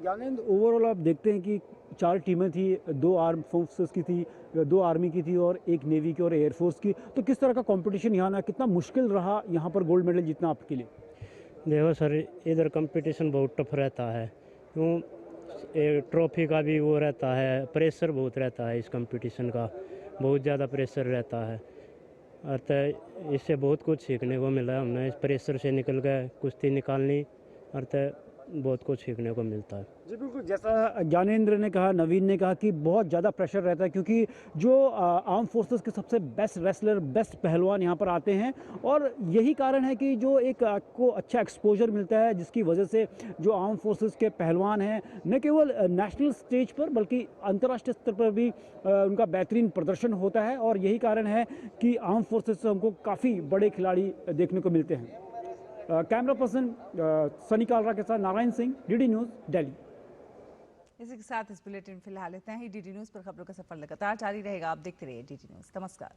ज्ञानेंद्र, ओवरऑल आप देखते हैं कि 4 टीमें थी, 2 आर्म फोर्सेस की थी, 2 आर्मी की थी और 1 नेवी की और एयरफोर्स की, तो किस तरह का कंपटीशन यहाँ ना, कितना मुश्किल रहा यहाँ पर गोल्ड मेडल जीतना आपके लिए? देखो सर, इधर कंपटीशन बहुत टफ रहता है, क्यों ट्रॉफी का भी वो रहता है, प्रेशर बहुत रहता है, इस कंपटीशन का बहुत ज़्यादा प्रेशर रहता है। अर्थात इससे बहुत कुछ सीखने को मिला है, हमने इस प्रेशर से निकल गए कुश्ती निकालनी, अर्थात बहुत कुछ सीखने को मिलता है। जी बिल्कुल, जैसा ज्ञानेंद्र ने कहा, नवीन ने कहा कि बहुत ज़्यादा प्रेशर रहता है, क्योंकि जो आर्म फोर्सेस के सबसे बेस्ट रेसलर, बेस्ट पहलवान यहाँ पर आते हैं और यही कारण है कि जो एक आपको अच्छा एक्सपोजर मिलता है, जिसकी वजह से जो आर्म फोर्सेस के पहलवान हैं न केवल नेशनल स्टेज पर बल्कि अंतर्राष्ट्रीय स्तर पर भी उनका बेहतरीन प्रदर्शन होता है और यही कारण है कि आर्म फोर्सेस से हमको काफ़ी बड़े खिलाड़ी देखने को मिलते हैं। कैमरा पर्सन सनी कालरा के साथ नारायण सिंह, डीडी न्यूज़, दिल्ली। इसी के साथ इस बुलेटिन फिलहाल इतना ही। डीडी न्यूज़ पर खबरों का सफर लगातार जारी रहेगा। आप देखते रहिए डीडी न्यूज़। नमस्कार।